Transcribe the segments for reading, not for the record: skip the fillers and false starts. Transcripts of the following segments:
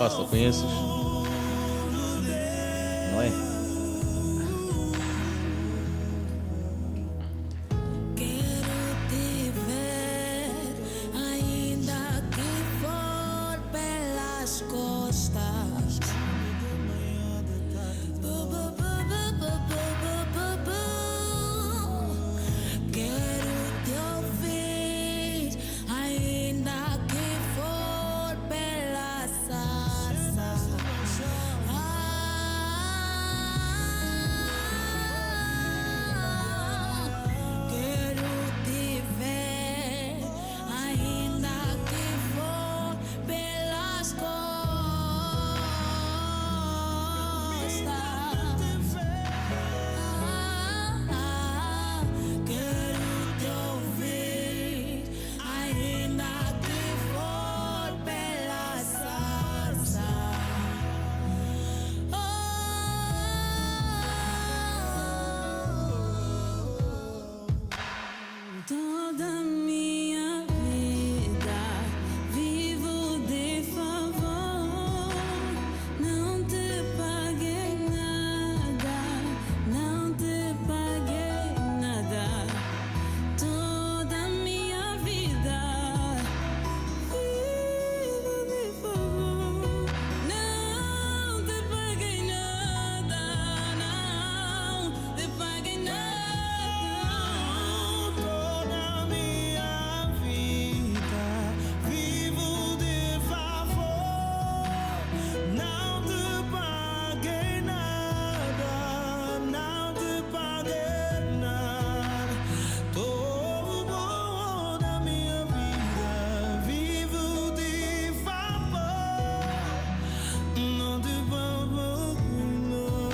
Passa, conheces? Não é? Quero te ver, ainda que for pelas costas. Quero te ouvir, ainda que for pela sarça. Quero te ver, ainda que for pelas costas. Quero te ouvir, ainda que for pela sarça. Toda minha vida vivo de favor, não te paguei nada, não te paguei nada. Toda minha vida vivo de favor, não te paguei nada, não te paguei nada. Toda minha vida vivo de favor, não te paguei nada, não te paguei nada. Toda minha vida vivo de favor, não te paguei nada,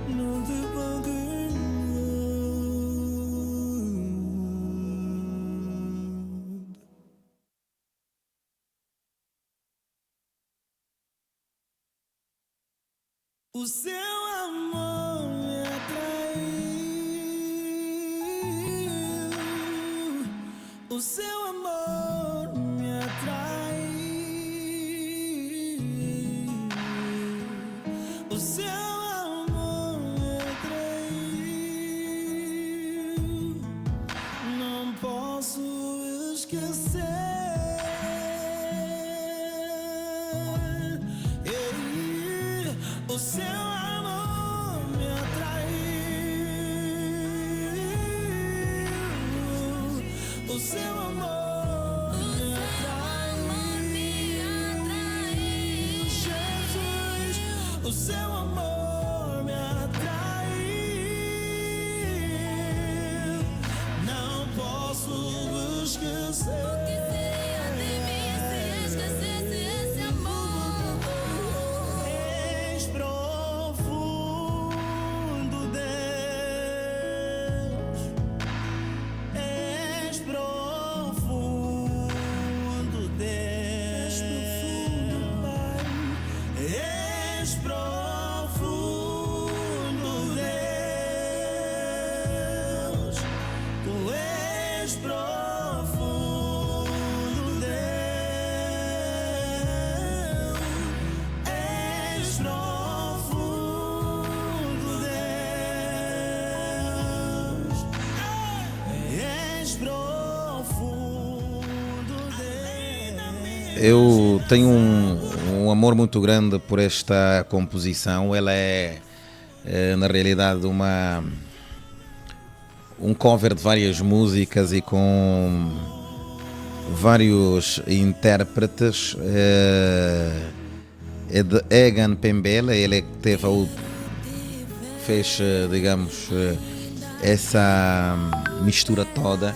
não te paguei nada. O seu amor me atraiu, o seu amor me atraiu, o seu amor me atraiu, não posso esquecer. O seu amor me atraiu, o seu amor me atraiu, Jesus, o seu amor me atraiu, não posso esquecer. O que seria de mim se esquecesse esse amor? És profundo, Deus. És profundo, Deus. És profundo, Deus. Tu és profundo, Deus. És profundo, Deus. És profundo, Deus. Eu tenho um amor muito grande por esta composição. Ela é na realidade um cover de várias músicas e com vários intérpretes. É de Egan Pembela, ele é que fez, digamos, essa mistura toda,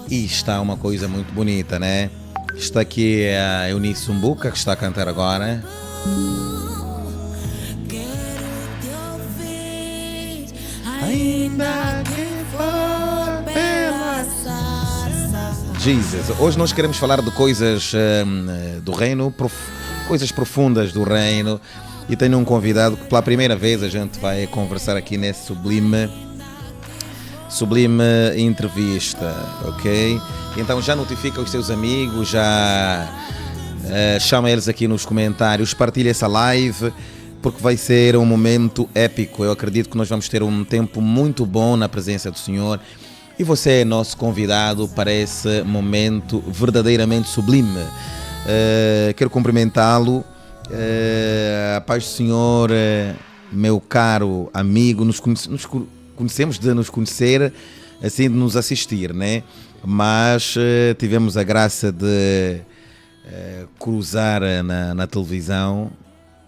e está uma coisa muito bonita, né? Está aqui a Eunice Sumbuca, que está a cantar agora. Quero te ouvir, Ainda que for pela sarça. Jesus, hoje nós queremos falar de coisas do reino, coisas profundas do reino, e tenho um convidado que pela primeira vez a gente vai conversar aqui nesse sublime entrevista, ok? Então já notifica os seus amigos, já Chama eles aqui nos comentários, partilha essa live, porque vai ser um momento épico. Eu acredito que nós vamos ter um tempo muito bom na presença do Senhor. E você é nosso convidado para esse momento verdadeiramente sublime. Quero cumprimentá-lo. A paz do Senhor, meu caro amigo. Nos conhecemos de nos conhecer, assim de nos assistir, né? Mas tivemos a graça de cruzar na televisão,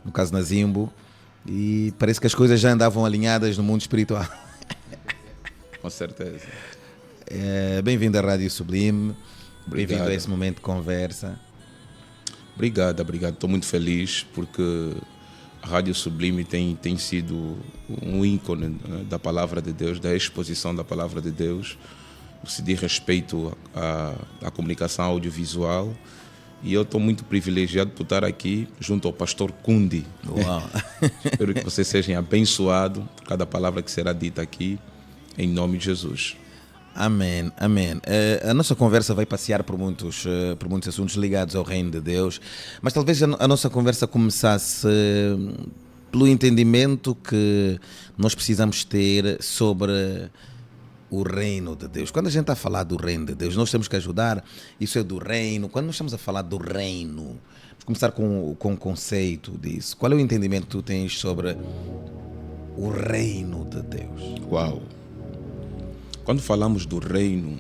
no caso na Zimbo, e parece que as coisas já andavam alinhadas no mundo espiritual. Com certeza. Bem-vindo à Rádio Sublime, Obrigado. bem-vindo a esse momento de conversa. Obrigado. Estou muito feliz porque a Rádio Sublime tem sido um ícone, né, da Palavra de Deus, da exposição da Palavra de Deus, no que se diz respeito à comunicação audiovisual. E eu estou muito privilegiado por estar aqui junto ao pastor Kundi. Uau. Espero que vocês sejam abençoados por cada palavra que será dita aqui, em nome de Jesus. Amém, amém. A nossa conversa vai passear por muitos assuntos ligados ao reino de Deus, mas talvez a nossa conversa começasse pelo entendimento que nós precisamos ter sobre o reino de Deus. Quando a gente está a falar do reino de Deus, nós temos que ajudar, isso é do reino. Quando nós estamos a falar do reino, vamos começar com o conceito disso. Qual é o entendimento que tu tens sobre o reino de Deus? Uau! Quando falamos do reino,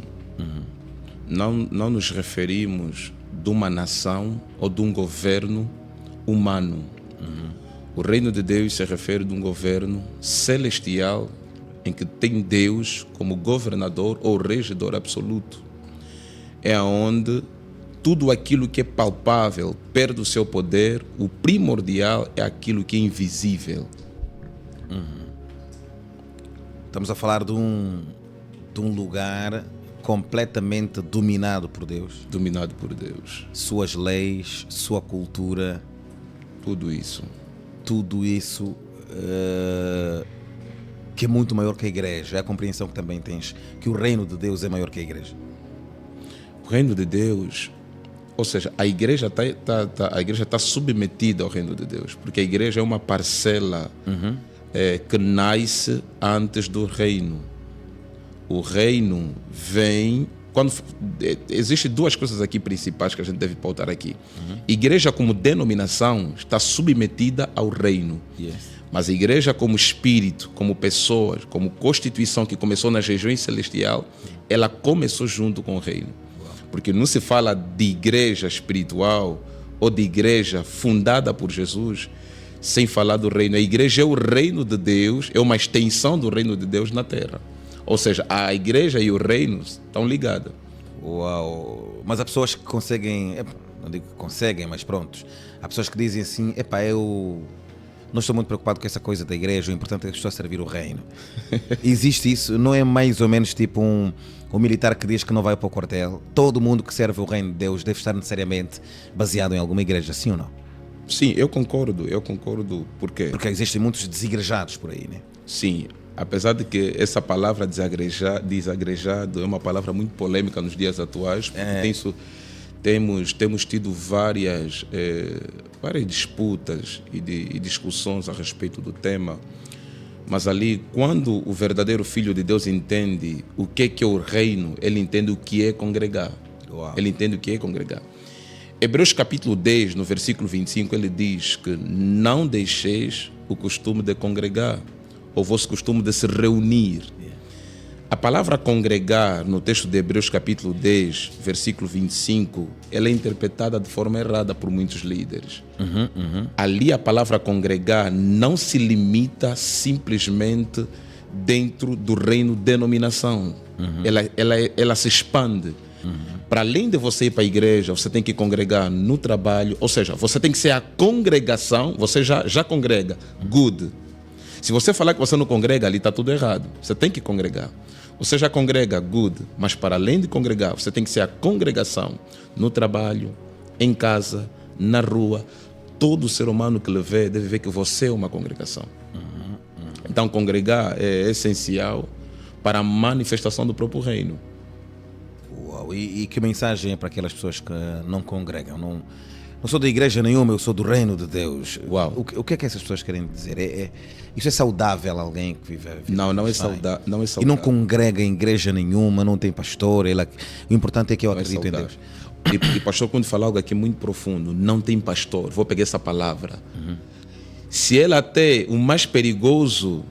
não nos referimos de uma nação ou de um governo humano. O reino de Deus se refere de um governo celestial em que tem Deus como governador ou regedor absoluto. É onde tudo aquilo que é palpável perde o seu poder, o primordial é aquilo que é invisível. Estamos a falar de um lugar completamente dominado por Deus. Dominado por Deus. Suas leis, sua cultura, Tudo isso. tudo isso que é muito maior que a igreja. É a compreensão que também tens, que o reino de Deus é maior que a igreja. O reino de Deus, ou seja, a igreja está submetida ao reino de Deus, porque a igreja é uma parcela que nasce antes do reino. O reino vem quando existem duas coisas aqui principais que a gente deve pautar aqui. Igreja como denominação está submetida ao reino. Mas a igreja como espírito, como pessoas, como constituição que começou na região celestial, ela começou junto com o reino. Porque não se fala de igreja espiritual ou de igreja fundada por Jesus sem falar do reino. A igreja é o reino de Deus, é uma extensão do reino de Deus na terra. Ou seja, a igreja e o reino estão ligados. Uau! Mas há pessoas que conseguem, não digo que conseguem, mas prontos. Há pessoas que dizem assim, eu não estou muito preocupado com essa coisa da igreja, o importante é que estou a servir o reino. Existe isso? Não é mais ou menos tipo um militar que diz que não vai para o quartel? Todo mundo que serve o reino de Deus deve estar necessariamente baseado em alguma igreja, sim ou não? Sim, eu concordo. Por quê? Porque existem muitos desigrejados por aí, né? Sim, apesar de que essa palavra desagrejado é uma palavra muito polêmica nos dias atuais, porque temos tido várias disputas e discussões a respeito do tema, mas ali, quando o verdadeiro Filho de Deus entende o que é o reino, ele entende o que é congregar. Uau. Ele entende o que é congregar. Hebreus capítulo 10, no versículo 25, ele diz que não deixeis o costume de congregar, o vosso costume de se reunir. A palavra congregar, no texto de Hebreus capítulo 10, versículo 25, ela é interpretada de forma errada por muitos líderes. Ali a palavra congregar não se limita simplesmente dentro do reino denominação. Ela se expande. Para além de você ir para a igreja, você tem que congregar no trabalho, ou seja, você tem que ser a congregação, você já congrega, good. Se você falar que você não congrega, ali está tudo errado. Você tem que congregar. Você já congrega, good, mas para além de congregar, você tem que ser a congregação no trabalho, em casa, na rua. Todo ser humano que lhe vê deve ver que você é uma congregação. Então, congregar é essencial para a manifestação do próprio reino. Uau. E que mensagem é para aquelas pessoas que não congregam, não sou da igreja nenhuma, eu sou do reino de Deus. Uau. O que é que essas pessoas querem dizer? Isso é saudável alguém que vive a vida Não, não é cristã? saudável. Não é E saudável. não congrega em igreja nenhuma, não tem pastor. O importante é que eu Não é acredito em saudável. Deus. E pastor, quando fala algo aqui muito profundo, não tem pastor. Vou pegar essa palavra. Se ela até o mais perigoso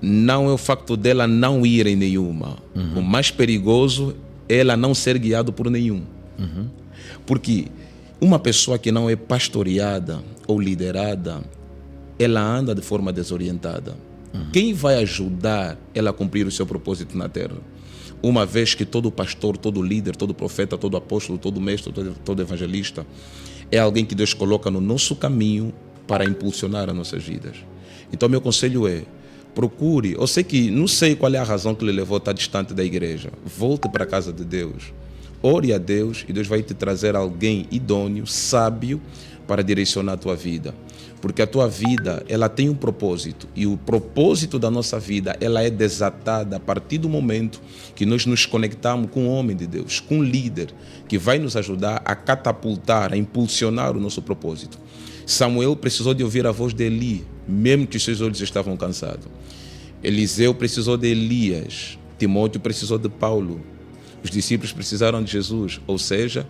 não é o facto dela não ir em nenhuma. O mais perigoso é ela não ser guiada por nenhum. Porque uma pessoa que não é pastoreada ou liderada, ela anda de forma desorientada. Quem vai ajudar ela a cumprir o seu propósito na terra? Uma vez que todo pastor, todo líder, todo profeta, todo apóstolo, todo mestre, todo evangelista é alguém que Deus coloca no nosso caminho para impulsionar as nossas vidas. Então, meu conselho é: procure. Eu sei que não sei qual é a razão que lhe levou a estar distante da igreja. Volte para a casa de Deus. Ore a Deus e Deus vai te trazer alguém idôneo, sábio, para direcionar a tua vida. Porque a tua vida, ela tem um propósito. E o propósito da nossa vida, ela é desatada a partir do momento que nós nos conectamos com o homem de Deus, com um líder, que vai nos ajudar a catapultar, a impulsionar o nosso propósito. Samuel precisou de ouvir a voz de Eli, mesmo que os seus olhos estavam cansados. Eliseu precisou de Elias. Timóteo precisou de Paulo. Os discípulos precisaram de Jesus. Ou seja,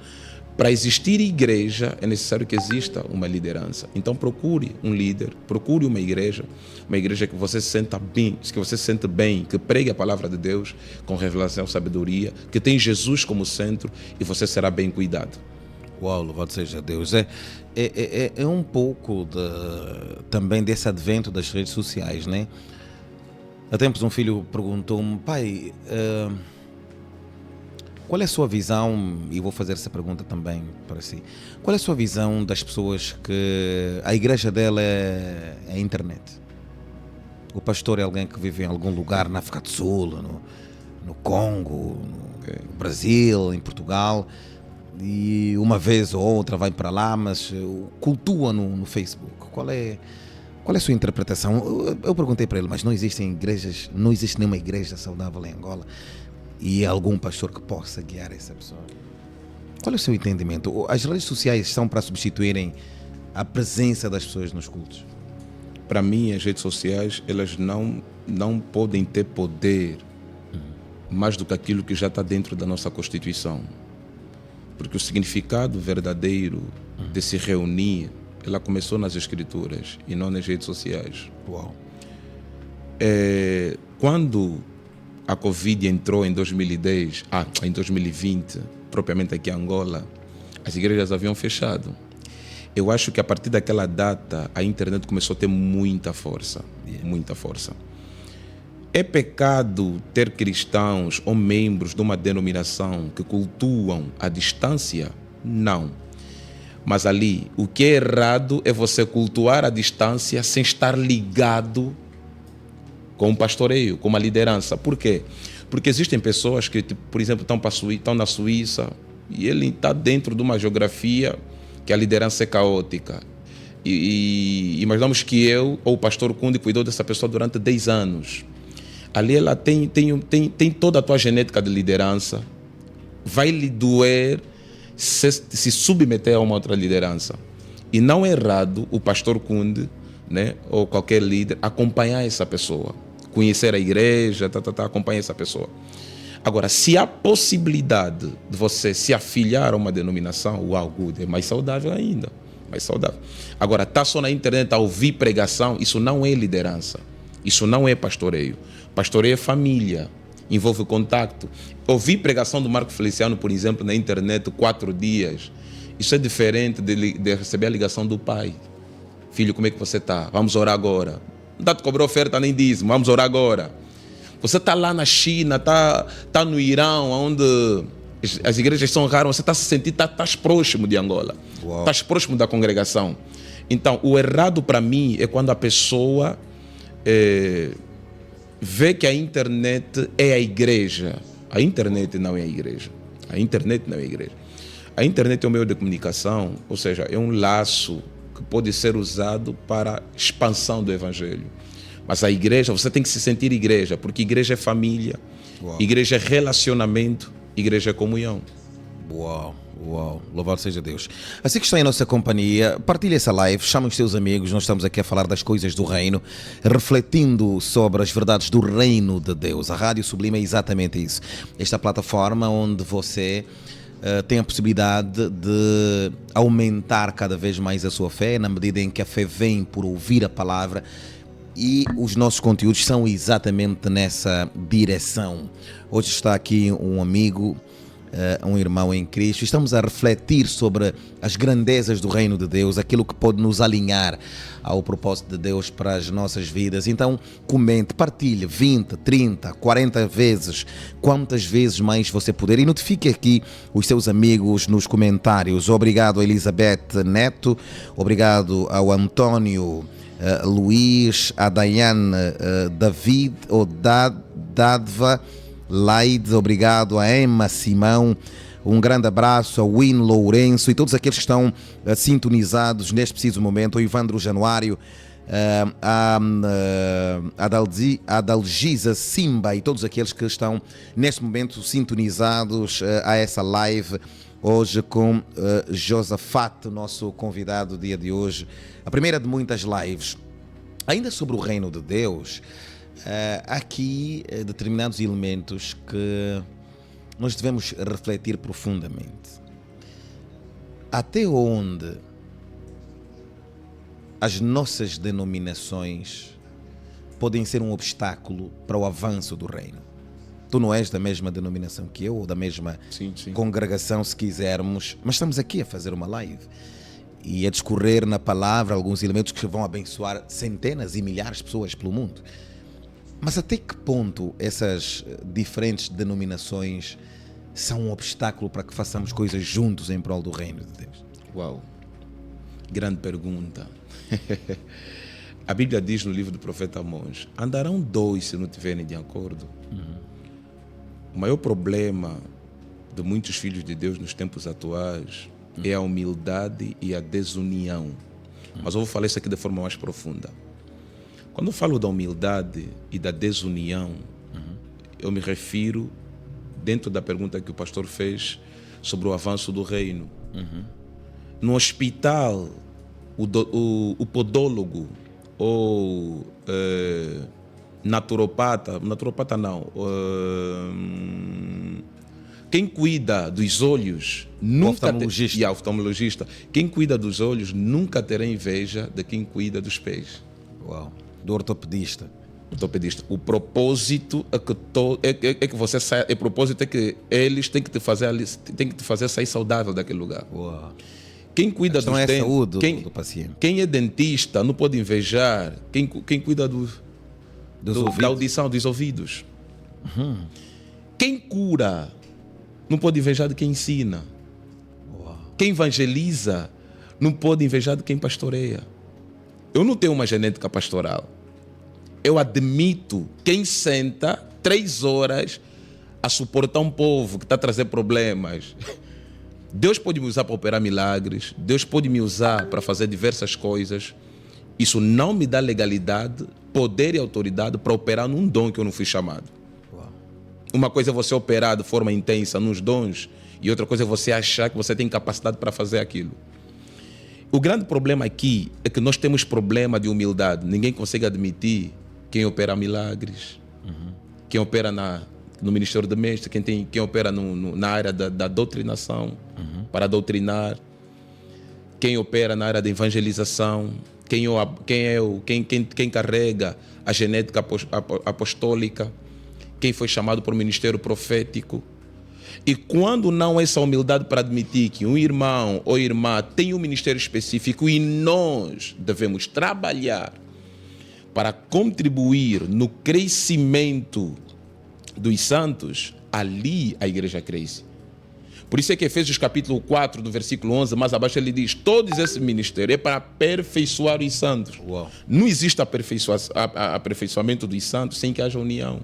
para existir igreja é necessário que exista uma liderança. Então procure um líder, procure uma igreja que você se senta bem, que você se sente bem, que pregue a palavra de Deus com revelação e sabedoria, que tem Jesus como centro, e você será bem cuidado. Uau, louvado seja Deus. É um pouco também desse advento das redes sociais, né? Há tempos um filho perguntou-me: pai, qual é a sua visão, e vou fazer essa pergunta também para si, qual é a sua visão das pessoas que a igreja dela é a internet? O pastor é alguém que vive em algum lugar na África do Sul, no Congo, no Brasil, em Portugal, e uma vez ou outra vai para lá, mas cultua no Facebook. Qual é a sua interpretação? Eu perguntei para ele: mas não existem igrejas, não existe nenhuma igreja saudável em Angola? E algum pastor que possa guiar essa pessoa? Qual é o seu entendimento? As redes sociais são para substituírem a presença das pessoas nos cultos? Para mim, as redes sociais, elas não podem ter poder mais do que aquilo que já está dentro da nossa Constituição. Porque o significado verdadeiro de se reunir, ela começou nas Escrituras e não nas redes sociais. Uau. Quando a Covid entrou em 2010, em 2020, propriamente aqui em Angola, as igrejas haviam fechado. Eu acho que a partir daquela data a internet começou a ter muita força, muita força. É pecado ter cristãos ou membros de uma denominação que cultuam à distância? Não. Mas ali, o que é errado é você cultuar à distância sem estar ligado com um pastoreio, com uma liderança. Por quê? Porque existem pessoas que, por exemplo, estão na Suíça e ele está dentro de uma geografia que a liderança é caótica. E imaginamos que eu ou o pastor Kundi cuidou dessa pessoa durante 10 anos. Ali ela tem toda a tua genética de liderança. Vai lhe doer se submeter a uma outra liderança. E não é errado o pastor Kundi, né, ou qualquer líder acompanhar essa pessoa, conhecer a igreja, acompanhar essa pessoa. Agora, se há possibilidade de você se afiliar a uma denominação, uau, good, é mais saudável ainda, mais saudável. Agora, tá só na internet a ouvir pregação, isso não é liderança, isso não é pastoreio. Pastoreio é família, envolve contato. Ouvir pregação do Marco Feliciano, por exemplo, na internet 4 dias, isso é diferente de receber a ligação do pai. Filho, como é que você está? Vamos orar agora. Não está te cobrando oferta nem dízimo, vamos orar agora. Você está lá na China, está no Irão, onde as igrejas são raras, você está se sentindo, estás próximo de Angola, estás próximo da congregação. Então, o errado para mim é quando a pessoa vê que a internet é a igreja. A internet não é a igreja. A internet não é a igreja. A internet é um meio de comunicação, ou seja, é um laço que pode ser usado para a expansão do evangelho. Mas a igreja, você tem que se sentir igreja, porque igreja é família, igreja é relacionamento, igreja é comunhão. Uau, Uau, louvado seja Deus. Assim que está em nossa companhia, partilhe essa live, chame os seus amigos. Nós estamos aqui a falar das coisas do reino, refletindo sobre as verdades do reino de Deus. A Rádio Sublime é exatamente isso. Esta plataforma onde você tem a possibilidade de aumentar cada vez mais a sua fé, na medida em que a fé vem por ouvir a palavra, e os nossos conteúdos são exatamente nessa direção. Hoje está aqui um amigo, um irmão em Cristo. Estamos a refletir sobre as grandezas do reino de Deus, aquilo que pode nos alinhar ao propósito de Deus para as nossas vidas. Então comente, partilhe 20, 30, 40 vezes, quantas vezes mais você puder, e notifique aqui os seus amigos nos comentários. Obrigado a Elizabeth Neto, obrigado ao António Luís, a Daiane David, ou Dadva Laide, obrigado a Emma Simão, um grande abraço ao Win Lourenço e todos aqueles que estão sintonizados neste preciso momento, o Ivandro Januário, a Adalgisa Simba e todos aqueles que estão neste momento sintonizados a essa live hoje com Josafat, nosso convidado do dia de hoje, a primeira de muitas lives. Ainda sobre o reino de Deus, há aqui determinados elementos que nós devemos refletir profundamente. Até onde as nossas denominações podem ser um obstáculo para o avanço do reino? Tu não és da mesma denominação que eu, ou da mesma Sim. congregação, se quisermos, mas estamos aqui a fazer uma live e a discorrer na palavra alguns elementos que vão abençoar centenas e milhares de pessoas pelo mundo. Mas até que ponto essas diferentes denominações são um obstáculo para que façamos coisas juntos em prol do reino de Deus? Uau, grande pergunta. A Bíblia diz no livro do profeta Amós: andarão dois se não estiverem de acordo. O maior problema de muitos filhos de Deus nos tempos atuais é a humildade e a desunião. Mas eu vou falar isso aqui de forma mais profunda. Quando eu falo da humildade e da desunião, eu me refiro dentro da pergunta que o pastor fez sobre o avanço do reino. No hospital, o podólogo ou naturopata não, quem cuida dos olhos nunca oftalmologista, quem cuida dos olhos nunca terá inveja de quem cuida dos pés. Uau. Do ortopedista. O propósito é que você saia, o propósito é que eles têm que te fazer sair saudável daquele lugar. Uau. Quem cuida dos é a dentes, saúde do paciente. Quem é dentista não pode invejar quem cuida da audição, dos ouvidos. Quem cura não pode invejar de quem ensina. Uau. Quem evangeliza não pode invejar de quem pastoreia. Eu não tenho uma genética pastoral. Eu admito quem senta 3 horas a suportar um povo que está a trazer problemas. Deus pode me usar para operar milagres. Deus pode me usar para fazer diversas coisas. Isso não me dá legalidade, poder e autoridade para operar num dom que eu não fui chamado. Uau. Uma coisa é você operar de forma intensa nos dons e outra coisa é você achar que você tem capacidade para fazer aquilo. O grande problema aqui é que nós temos problema de humildade. Ninguém consegue admitir quem opera milagres, quem opera no Ministério da Mestre, quem opera na área da doutrinação, para doutrinar, quem opera na área da evangelização, quem carrega a genética apostólica, quem foi chamado para o ministério profético. E quando não há essa humildade para admitir que um irmão ou irmã tem um ministério específico e nós devemos trabalhar para contribuir no crescimento dos santos, ali a igreja cresce. Por isso é que Efésios capítulo 4, do versículo 11, mais abaixo ele diz: todos esses ministérios é para aperfeiçoar os santos. Uau. Não existe aperfeiçoamento dos santos sem que haja união,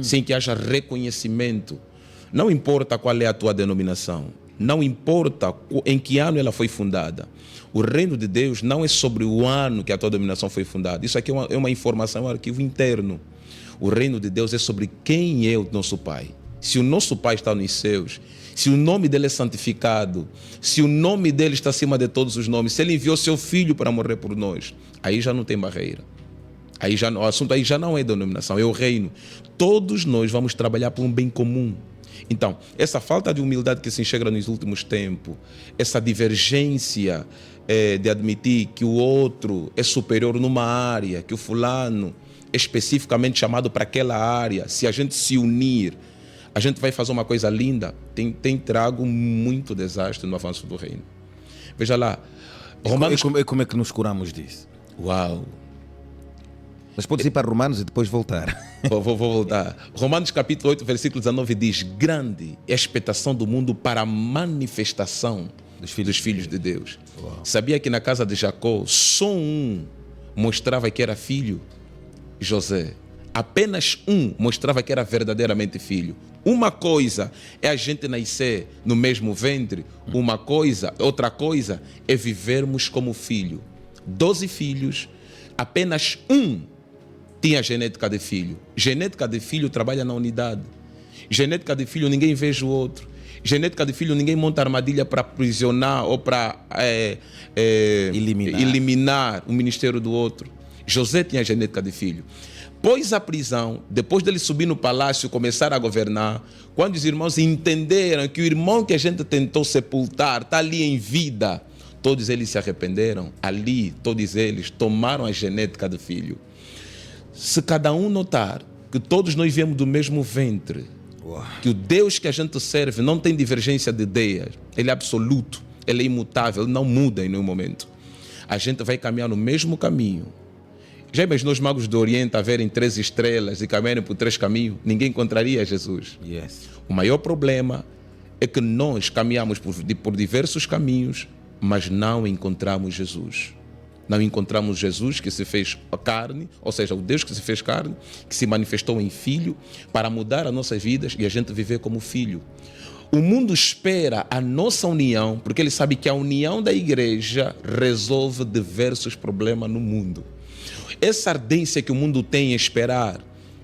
sem que haja reconhecimento. Não importa qual é a tua denominação, não importa em que ano ela foi fundada. O reino de Deus não é sobre o ano que a tua denominação foi fundada. Isso aqui é uma informação, é um arquivo interno. O reino de Deus é sobre quem é o nosso Pai. se o nosso Pai está nos céus, se o nome dele é santificado, se o nome dele está acima de todos os nomes, se ele enviou seu filho para morrer por nós, aí já não tem barreira. O assunto aí já não é denominação, é o reino. Todos nós vamos trabalhar por um bem comum. Então, essa falta de humildade que se enxerga nos últimos tempos, essa divergência de admitir que o outro é superior numa área, que o fulano é especificamente chamado para aquela área, se a gente se unir, a gente vai fazer uma coisa linda, tem trago muito desastre no avanço do reino. Veja lá, Romanos... Como é que nos curamos disso? Uau! Mas podes ir para Romanos e depois voltar. Vou voltar. Romanos capítulo 8, versículo 19 diz: grande é a expectação do mundo para a manifestação dos filhos de Deus. Uau. Sabia que na casa de Jacó só um mostrava que era filho? José. Apenas um mostrava que era verdadeiramente filho. Uma coisa é a gente nascer no mesmo ventre, outra coisa é vivermos como filho. 12 filhos, apenas um tinha genética de filho. Genética de filho trabalha na unidade. Genética de filho ninguém veja o outro. Genética de filho ninguém monta armadilha para aprisionar ou para eliminar o ministério do outro. José tinha genética de filho. Pôs a prisão, depois dele subir no palácio, começar a governar, quando os irmãos entenderam que o irmão que a gente tentou sepultar está ali em vida, todos eles se arrependeram. Ali, todos eles tomaram a genética do filho. Se cada um notar que todos nós viemos do mesmo ventre, que o Deus que a gente serve não tem divergência de ideias, ele é absoluto, ele é imutável, ele não muda em nenhum momento, a gente vai caminhar no mesmo caminho. Já imaginou os magos do Oriente a verem 3 estrelas e caminharem por 3 caminhos? Ninguém encontraria Jesus. Yes. O maior problema é que nós caminhamos por diversos caminhos, mas não encontramos Jesus. Não encontramos Jesus que se fez carne, ou seja, o Deus que se fez carne, que se manifestou em filho, para mudar as nossas vidas e a gente viver como filho. O mundo espera a nossa união, porque ele sabe que a união da igreja resolve diversos problemas no mundo. Essa ardência que o mundo tem em esperar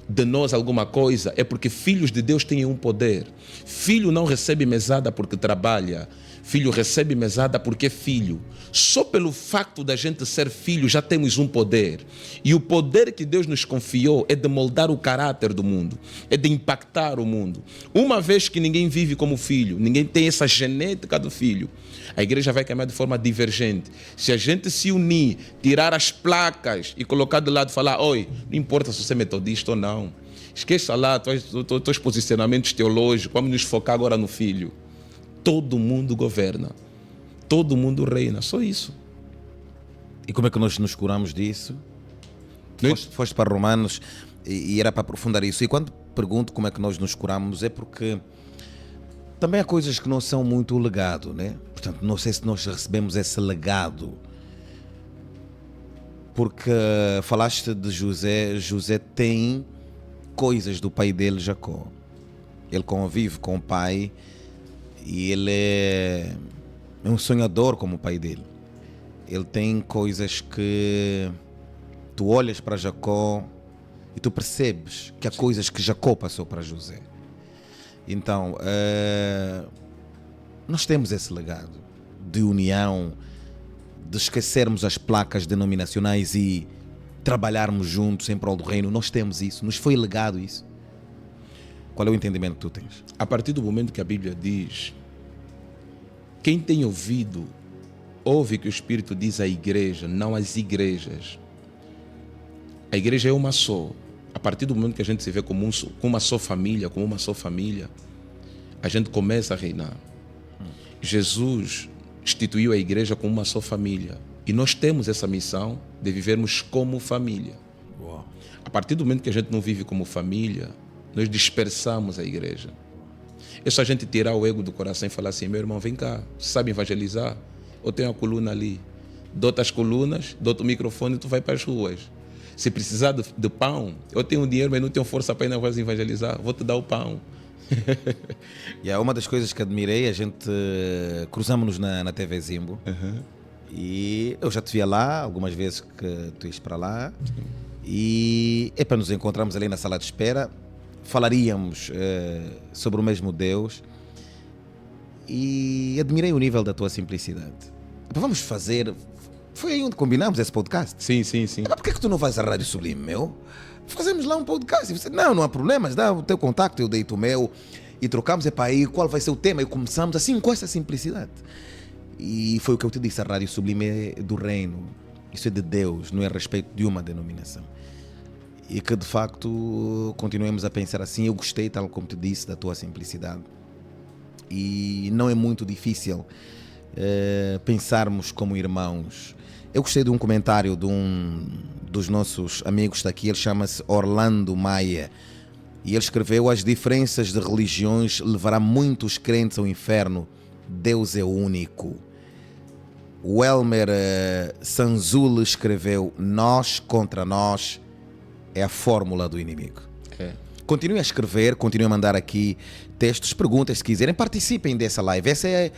de nós alguma coisa é porque filhos de Deus têm um poder. Filho não recebe mesada porque trabalha. Filho recebe mesada porque é filho. Só pelo facto da gente ser filho já temos um poder. E o poder que Deus nos confiou é de moldar o caráter do mundo. É de impactar o mundo. Uma vez que ninguém vive como filho, ninguém tem essa genética do filho, a igreja vai caminhar de forma divergente. Se a gente se unir, tirar as placas e colocar do lado e falar: oi, não importa se você é metodista ou não. Esqueça lá teus posicionamentos teológicos, vamos nos focar agora no filho. Todo mundo governa, todo mundo reina, só isso. E como é que nós nos curamos disso? Foste para Romanos e era para aprofundar isso. E quando pergunto como é que nós nos curamos, é porque também há coisas que não são muito legado, né? Portanto, não sei se nós recebemos esse legado. Porque falaste de José, José tem coisas do pai dele, Jacó. Ele convive com o pai e ele é um sonhador como o pai dele. Ele tem coisas que tu olhas para Jacó e tu percebes que há coisas que Jacó passou para José. Então, nós temos esse legado de união, de esquecermos as placas denominacionais e trabalharmos juntos em prol do reino. Nós temos isso, nos foi legado isso. Qual é o entendimento que tu tens? A partir do momento que a Bíblia diz: quem tem ouvido, ouve que o Espírito diz à igreja, não às igrejas. A igreja é uma só. A partir do momento que a gente se vê como uma só família, a gente começa a reinar. Jesus instituiu a igreja como uma só família. E nós temos essa missão de vivermos como família. Uau. A partir do momento que a gente não vive como família, nós dispersamos a igreja. É só a gente tirar o ego do coração e falar assim: meu irmão, vem cá, você sabe evangelizar? Eu tenho uma coluna ali, dou-te as colunas, dou-te o microfone e tu vai para as ruas. Se precisar de pão, eu tenho dinheiro, mas não tenho força para ir na rua evangelizar, vou te dar o pão. E é uma das coisas que admirei, a gente cruzamos-nos na TV Zimbo. E eu já te via lá algumas vezes que tu ias para lá. E para nos encontrarmos ali na sala de espera, falaríamos sobre o mesmo Deus. E admirei o nível da tua simplicidade. Vamos fazer... Foi aí onde combinamos esse podcast. Sim, sim, sim. Por que tu não vais à Rádio Sublime, meu? Fazemos lá um podcast. E você, não há problemas, dá o teu contacto, eu deito o meu. E trocamos, aí qual vai ser o tema? E começamos assim, com essa simplicidade. E foi o que eu te disse, a Rádio Sublime é do reino. Isso é de Deus, não é a respeito de uma denominação. E que de facto continuemos a pensar assim. Eu gostei, tal como te disse, da tua simplicidade. E não é muito difícil pensarmos como irmãos. Eu gostei de um comentário de um dos nossos amigos daqui, ele chama-se Orlando Maia, e ele escreveu: as diferenças de religiões levará muitos crentes ao inferno, Deus é único. O Elmer Sanzul escreveu: nós contra nós é a fórmula do inimigo. Continuem a escrever, continuem a mandar aqui textos, perguntas se quiserem, participem dessa live. Essa é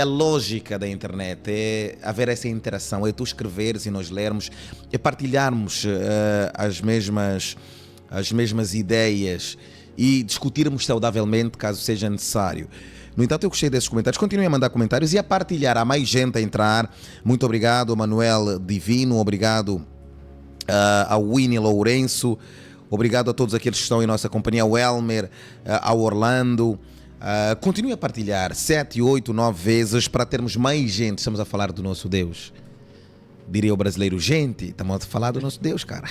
a lógica da internet, é haver essa interação, é tu escreveres e nós lermos, é partilharmos as mesmas ideias e discutirmos saudavelmente caso seja necessário. No entanto, eu gostei desses comentários. Continuem a mandar comentários e a partilhar. Há mais gente a entrar. Muito obrigado a Manuel Divino, obrigado ao Winnie Lourenço. Obrigado a todos aqueles que estão em nossa companhia, ao Elmer, ao Orlando. Continue a partilhar 7, 8, 9 vezes para termos mais gente. Estamos a falar do nosso Deus. Diria o brasileiro, gente, estamos a falar do nosso Deus, cara.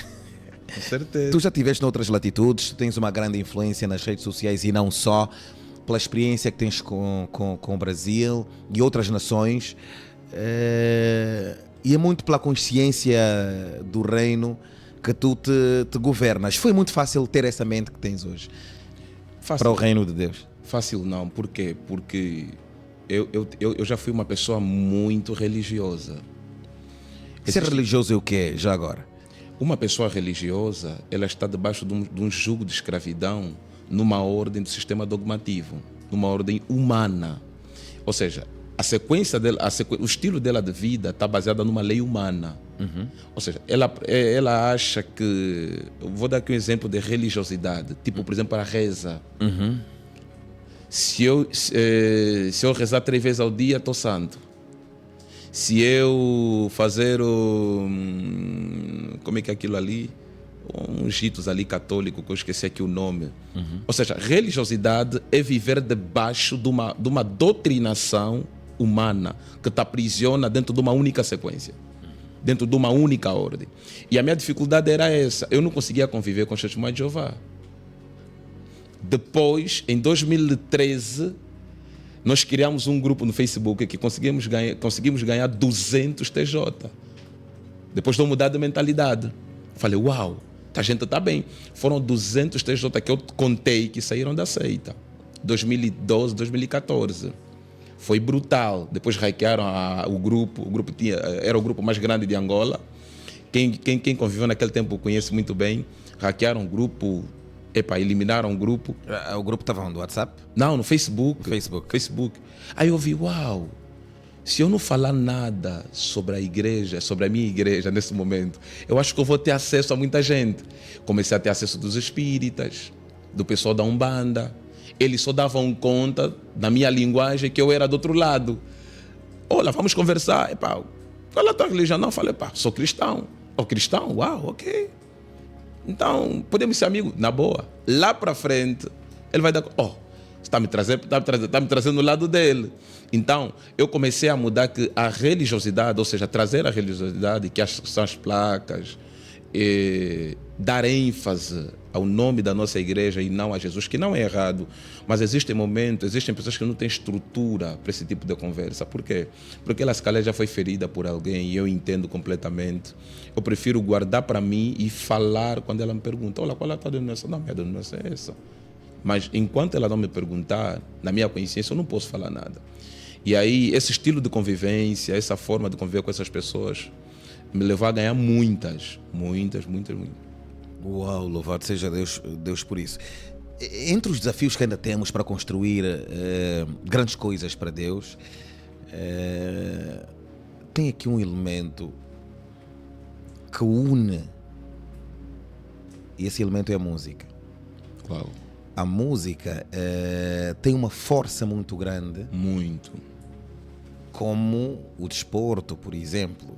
Com certeza. Tu já estiveste noutras latitudes, tu tens uma grande influência nas redes sociais e não só, pela experiência que tens com o Brasil e outras nações. E é muito pela consciência do reino que tu te governas. Foi muito fácil ter essa mente que tens hoje Fácil. para o reino de Deus? Fácil não. Por quê? Porque eu já fui uma pessoa muito religiosa. Ser religioso é o quê, já agora? Uma pessoa religiosa, ela está debaixo de um jugo de escravidão numa ordem do sistema dogmativo, numa ordem humana. Ou seja, a sequência dela, o estilo dela de vida está baseada numa lei humana. Ou seja, ela acha que... Vou dar aqui um exemplo de religiosidade. Tipo, por exemplo, a reza. Se eu rezar 3 vezes ao dia, estou santo. Se eu fazer como é que é aquilo ali? Uns ritos ali católicos, que eu esqueci aqui o nome. Ou seja, religiosidade é viver debaixo de uma doutrinação humana que te aprisiona dentro de uma única sequência, dentro de uma única ordem. E a minha dificuldade era essa. Eu não conseguia conviver com os testemunhos de Jeová. Depois, em 2013, nós criamos um grupo no Facebook que conseguimos ganhar 200 TJ. Depois de eu mudar de mentalidade. Falei, uau, a gente está bem. Foram 200 TJ que eu contei que saíram da seita. 2012, 2014. Foi brutal. Depois hackearam o grupo. O grupo era o grupo mais grande de Angola. Quem conviveu naquele tempo conhece muito bem. Hackearam o grupo. Eliminaram o grupo. O grupo estava no WhatsApp? Não, no Facebook. Facebook. Aí eu vi, uau, se eu não falar nada sobre a igreja, sobre a minha igreja nesse momento, eu acho que eu vou ter acesso a muita gente. Comecei a ter acesso dos espíritas, do pessoal da Umbanda. Eles só davam conta da minha linguagem que eu era do outro lado. Olha, vamos conversar. Qual é a tua religião? Não, eu falei, sou cristão. Cristão? Uau, ok. Então, podemos ser amigos? Na boa. Lá para frente, ele vai dar... está me trazendo o lado dele. Então, eu comecei a mudar que a religiosidade, ou seja, trazer a religiosidade, que são as placas, dar ênfase ao nome da nossa igreja e não a Jesus, que não é errado, mas existem pessoas que não têm estrutura para esse tipo de conversa. Por quê? Porque ela, se calhar, já foi ferida por alguém e eu entendo completamente. Eu prefiro guardar para mim e falar quando ela me pergunta, olha, qual é a tua denominação? Não, minha denominação é essa. Mas enquanto ela não me perguntar, na minha consciência, eu não posso falar nada. E aí, esse estilo de convivência, essa forma de conviver com essas pessoas, me levou a ganhar muitas. Uau, louvado seja Deus por isso. Entre os desafios que ainda temos para construir grandes coisas para Deus, tem aqui um elemento que une, e esse elemento é a música. Uau. a música tem uma força muito grande, Muito. como o desporto, por exemplo,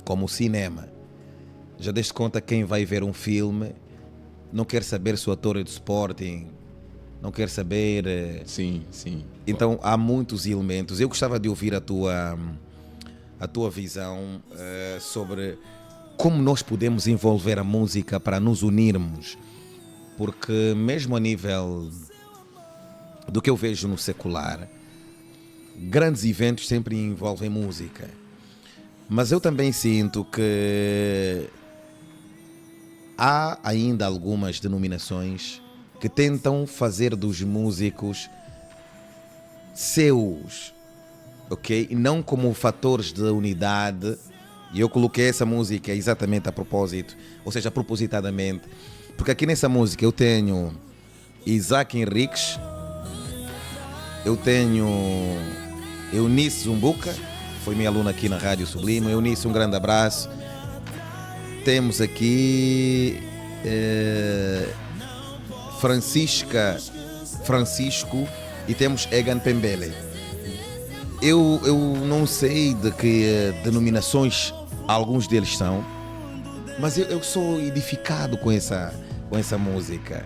como o cinema. Já deste conta, quem vai ver um filme não quer saber se o ator é de Sporting, não quer saber. Sim, sim. Então há muitos elementos. Eu gostava de ouvir a tua visão sobre como nós podemos envolver a música para nos unirmos. Porque mesmo a nível do que eu vejo no secular, grandes eventos sempre envolvem música. Mas eu também sinto que há ainda algumas denominações que tentam fazer dos músicos seus, ok? E não como fatores de unidade. E eu coloquei essa música exatamente a propósito, ou seja, propositadamente, porque aqui nessa música eu tenho Isaac Henriques, eu tenho Eunice Zumbuca, foi minha aluna aqui na Rádio Sublime. Eunice, um grande abraço. Temos aqui Francisco e temos Egan Pembele. Eu não sei de que denominações alguns deles são, mas eu sou edificado com essa música.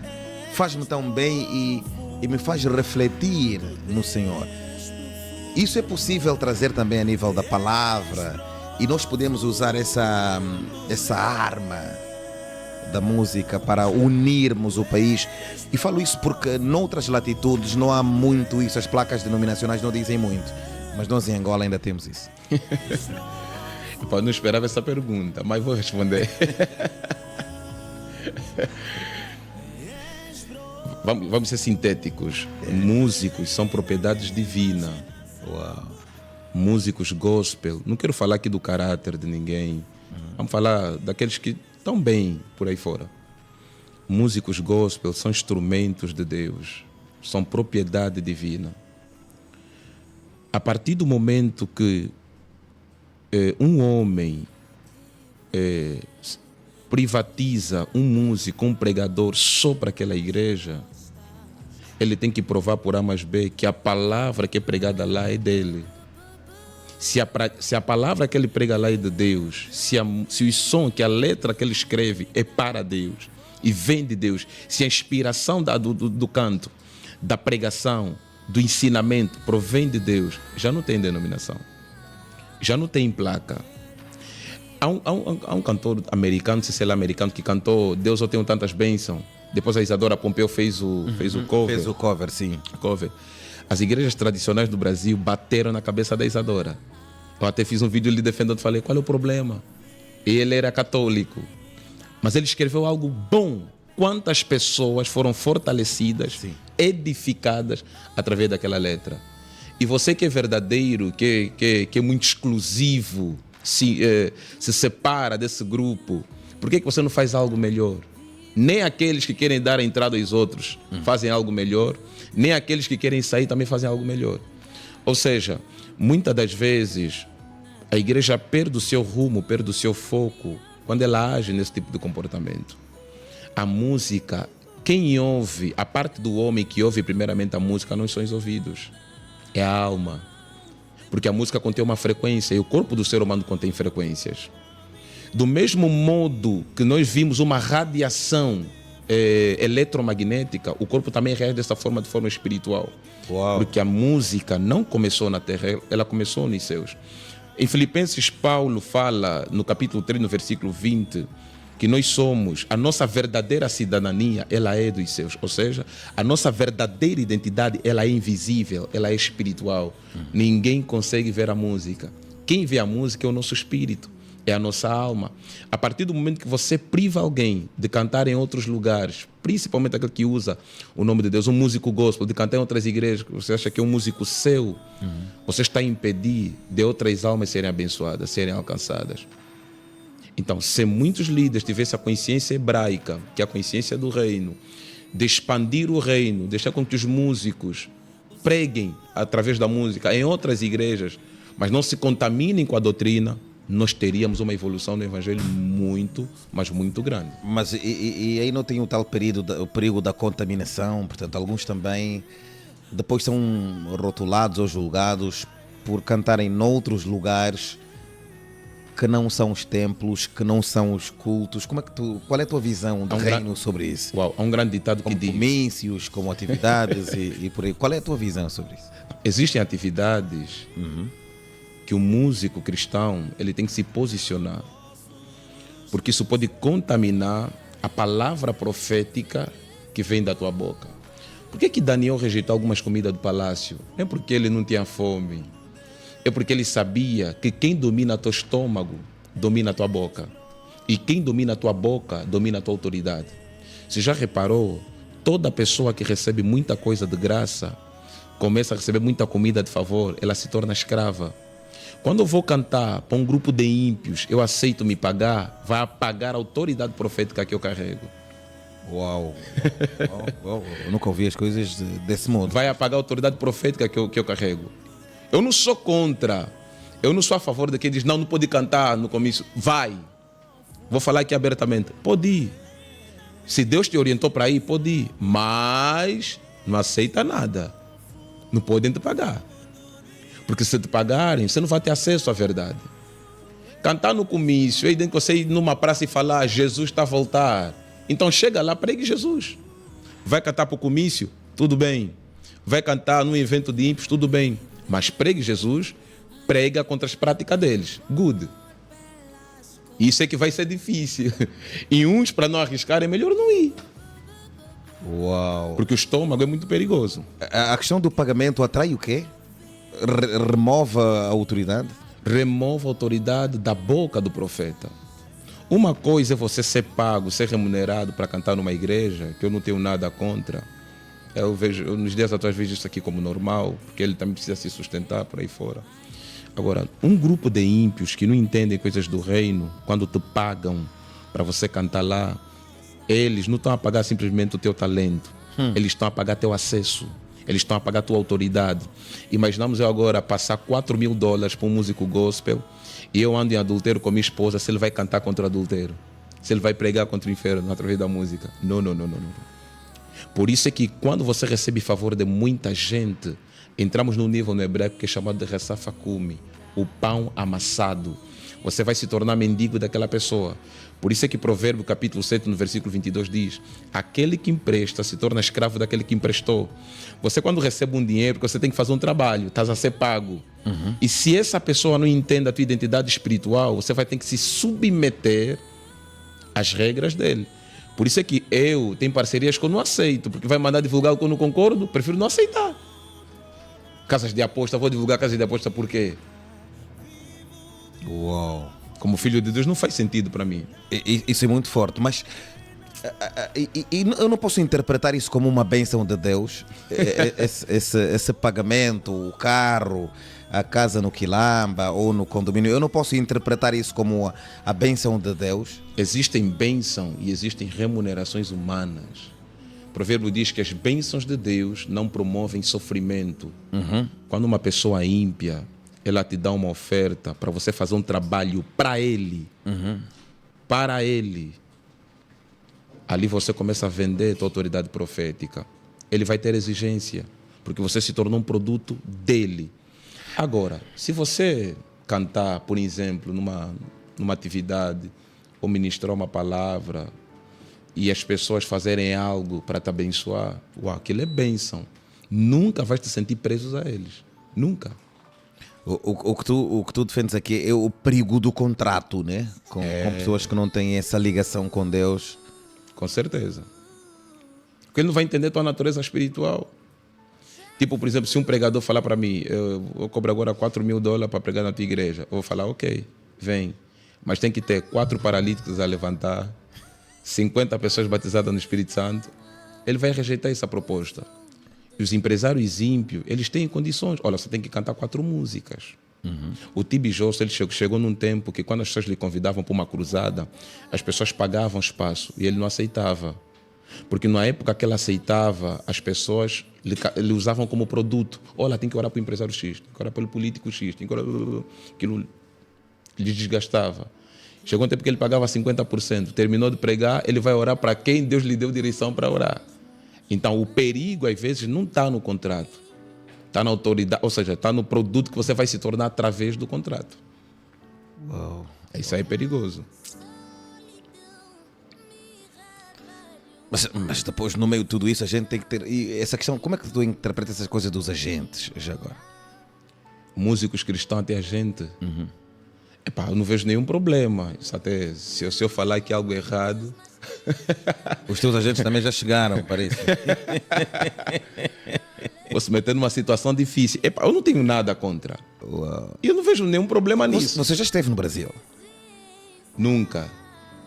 Faz-me tão bem e me faz refletir no Senhor. Isso é possível trazer também a nível da palavra, e nós podemos usar essa arma da música para unirmos o país. E falo isso porque noutras latitudes não há muito isso, as placas denominacionais não dizem muito, mas nós em Angola ainda temos isso. Eu não esperava essa pergunta, mas vou responder. Vamos ser sintéticos. Músicos são propriedades divinas. Uau. Músicos gospel, não quero falar aqui do caráter de ninguém, vamos falar daqueles que estão bem por aí fora. Músicos gospel são instrumentos de Deus, são propriedade divina. A partir do momento que um homem privatiza um músico, um pregador só para aquela igreja, ele tem que provar por A mais B que a palavra que é pregada lá é dele. Se a palavra que ele prega lá é de Deus, se o som, que a letra que ele escreve é para Deus e vem de Deus, se a inspiração do canto, da pregação, do ensinamento provém de Deus, já não tem denominação, já não tem placa. Há um cantor americano, se sei lá, americano, que cantou Deus Eu Tenho Tantas Bênçãos. Depois a Isadora Pompeu fez o cover. Fez o cover, sim. Cover. As igrejas tradicionais do Brasil bateram na cabeça da Isadora. Eu até fiz um vídeo lhe defendendo, falei, qual é o problema? Ele era católico, mas ele escreveu algo bom. Quantas pessoas foram fortalecidas, sim, edificadas através daquela letra. E você que é verdadeiro, que é muito exclusivo, se separa desse grupo, por que você não faz algo melhor? Nem aqueles que querem dar a entrada aos outros fazem algo melhor, nem aqueles que querem sair também fazem algo melhor. Ou seja, muitas das vezes a igreja perde o seu rumo, perde o seu foco quando ela age nesse tipo de comportamento. A música, quem ouve, a parte do homem que ouve primeiramente a música não são os ouvidos, é a alma. Porque a música contém uma frequência e o corpo do ser humano contém frequências. Do mesmo modo que nós vimos uma radiação eletromagnética, o corpo também reage dessa forma, de forma espiritual. Uau. Porque a música não começou na terra, ela começou nos céus. Em Filipenses, Paulo fala, no capítulo 3, no versículo 20, que nós somos, a nossa verdadeira cidadania, ela é dos céus. Ou seja, a nossa verdadeira identidade, ela é invisível, ela é espiritual. Ninguém consegue ver a música. Quem vê a música é o nosso espírito. É a nossa alma. A partir do momento que você priva alguém de cantar em outros lugares, principalmente aquele que usa o nome de Deus, um músico gospel, de cantar em outras igrejas, você acha que é um músico seu, você está a impedir de outras almas serem abençoadas, serem alcançadas. Então, se muitos líderes tivessem a consciência hebraica, que é a consciência do reino, de expandir o reino, deixar com que os músicos preguem através da música em outras igrejas, mas não se contaminem com a doutrina, nós teríamos uma evolução no Evangelho muito, mas muito grande. Mas e aí não tem o tal o perigo da contaminação, portanto, alguns também depois são rotulados ou julgados por cantarem noutros lugares que não são os templos, que não são os cultos. Qual é a tua visão do reino sobre isso? Uau, há um grande ditado que Como diz: comícios, como atividades e por aí. Qual é a tua visão sobre isso? existem atividades que o músico cristão ele tem que se posicionar, porque isso pode contaminar a palavra profética que vem da tua boca. Por que Daniel rejeitou algumas comidas do palácio? É porque ele não tinha fome. É porque ele sabia que quem domina teu estômago domina a tua boca. E quem domina a tua boca domina a tua autoridade. Você já reparou? Toda pessoa que recebe muita coisa de graça, começa a receber muita comida de favor, ela se torna escrava. Quando eu vou cantar para um grupo de ímpios, eu aceito me pagar, vai apagar a autoridade profética que eu carrego. Uau. Eu nunca ouvi as coisas desse modo. Vai apagar a autoridade profética que eu carrego. Eu não sou contra. Eu não sou a favor de quem diz, não pode cantar no comício. Vai. Vou falar aqui abertamente. Pode ir. Se Deus te orientou para ir, pode ir. Mas não aceita nada. Não podem te pagar. Porque se te pagarem, você não vai ter acesso à verdade. Cantar no comício, aí dentro que você ir numa praça e falar, Jesus está a voltar. Então chega lá, pregue Jesus. Vai cantar para o comício? Tudo bem. Vai cantar num evento de ímpios? Tudo bem. Mas pregue Jesus, prega contra as práticas deles. Good. Isso é que vai ser difícil. E uns, para não arriscar, é melhor não ir. Uau. Porque o estômago é muito perigoso. A questão do pagamento atrai o quê? Remove a autoridade? Remove a autoridade da boca do profeta. Uma coisa é você ser pago, ser remunerado para cantar numa igreja, que eu não tenho nada contra. Eu nos dias atuais vejo isso aqui como normal, porque ele também precisa se sustentar por aí fora. Agora, um grupo de ímpios que não entendem coisas do reino, quando te pagam para você cantar lá, eles não estão a pagar simplesmente o teu talento, eles estão a pagar teu acesso, eles estão a pagar tua autoridade. Imaginamos eu agora passar $4.000 para um músico gospel e eu ando em adultério com minha esposa, se ele vai cantar contra o adultério, se ele vai pregar contra o inferno através da música. Não. Por isso é que quando você recebe favor de muita gente, entramos num nível no hebraico que é chamado de ressafakumi, o pão amassado. Você vai se tornar mendigo daquela pessoa. Por isso é que Provérbio capítulo 7, no versículo 22 diz: aquele que empresta se torna escravo daquele que emprestou. Você quando recebe um dinheiro, você tem que fazer um trabalho, estás a ser pago. E se essa pessoa não entende a tua identidade espiritual, você vai ter que se submeter às regras dele. Por isso é que eu tenho parcerias que eu não aceito, porque vai mandar divulgar o que eu não concordo, prefiro não aceitar. Casas de aposta, vou divulgar casas de aposta por quê? Uau. Como filho de Deus não faz sentido para mim. Isso é muito forte, mas eu não posso interpretar isso como uma bênção de Deus. Esse pagamento, o carro, a casa no Quilamba ou no condomínio, eu não posso interpretar isso como a bênção de Deus. Existem bênçãos e existem remunerações humanas. O provérbio diz que as bênçãos de Deus não promovem sofrimento. Quando uma pessoa ímpia, ela te dá uma oferta para você fazer um trabalho para ele, para ele, ali você começa a vender a tua autoridade profética. Ele vai ter exigência, porque você se tornou um produto dele. Agora, se você cantar, por exemplo, numa atividade, ou ministrar uma palavra, e as pessoas fazerem algo para te abençoar, uau, aquilo é bênção. Nunca vais te sentir presos a eles. Nunca. O que tu defendes aqui é o perigo do contrato, né? Com pessoas que não têm essa ligação com Deus. Com certeza. Porque ele não vai entender tua natureza espiritual. Tipo, por exemplo, se um pregador falar para mim, eu cobro agora $4.000 para pregar na tua igreja, eu vou falar, ok, vem. Mas tem que ter 4 paralíticos a levantar, 50 pessoas batizadas no Espírito Santo. Ele vai rejeitar essa proposta. E os empresários ímpios, eles têm condições. Olha, você tem que cantar 4 músicas. O T.B. Jones, ele chegou num tempo que quando as pessoas lhe convidavam para uma cruzada, as pessoas pagavam espaço e ele não aceitava. Porque na época que ele aceitava, as pessoas lhe usavam como produto. Olha, tem que orar para o empresário X, tem que orar pelo político X, tem que orar... Aquilo... lhe desgastava. Chegou um tempo que ele pagava 50%. Terminou de pregar, ele vai orar para quem Deus lhe deu direção para orar. Então, o perigo, às vezes, não está no contrato. Está na autoridade, ou seja, está no produto que você vai se tornar através do contrato. Uau. Isso aí é perigoso. Mas depois, no meio de tudo isso, a gente tem que ter... E essa questão, como é que tu interpretas essas coisas dos agentes, já agora? Músicos cristãos até a gente. Epá, eu não vejo nenhum problema. Isso até, se eu falar que é algo errado... Os teus agentes também já chegaram, parece. Vou se meter numa situação difícil. Epá, eu não tenho nada contra. Uau. E eu não vejo nenhum problema nisso. Você já esteve no Brasil, Nunca.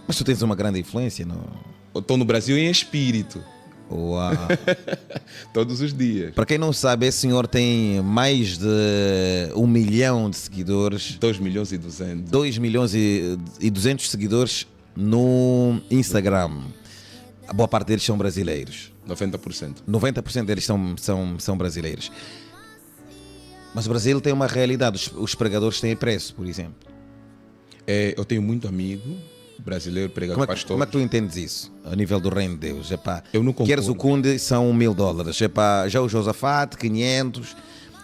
mas tu tens uma grande influência no... Eu estou no Brasil em espírito. Uau. Todos os dias. Para quem não sabe, esse senhor tem mais de 1 milhão de seguidores, 2 milhões e 200. 2 milhões e 200 seguidores no Instagram. A boa parte deles são brasileiros. 90%. 90% deles são brasileiros. Mas o Brasil tem uma realidade. Os pregadores têm preço, por exemplo. Eu tenho muito amigo brasileiro, pregador, pastor. Como é que tu entendes isso? A nível do reino de Deus? Epá, Eu não concordo. queres o Kunde, são $1000. Epá, já o Josafate, 500.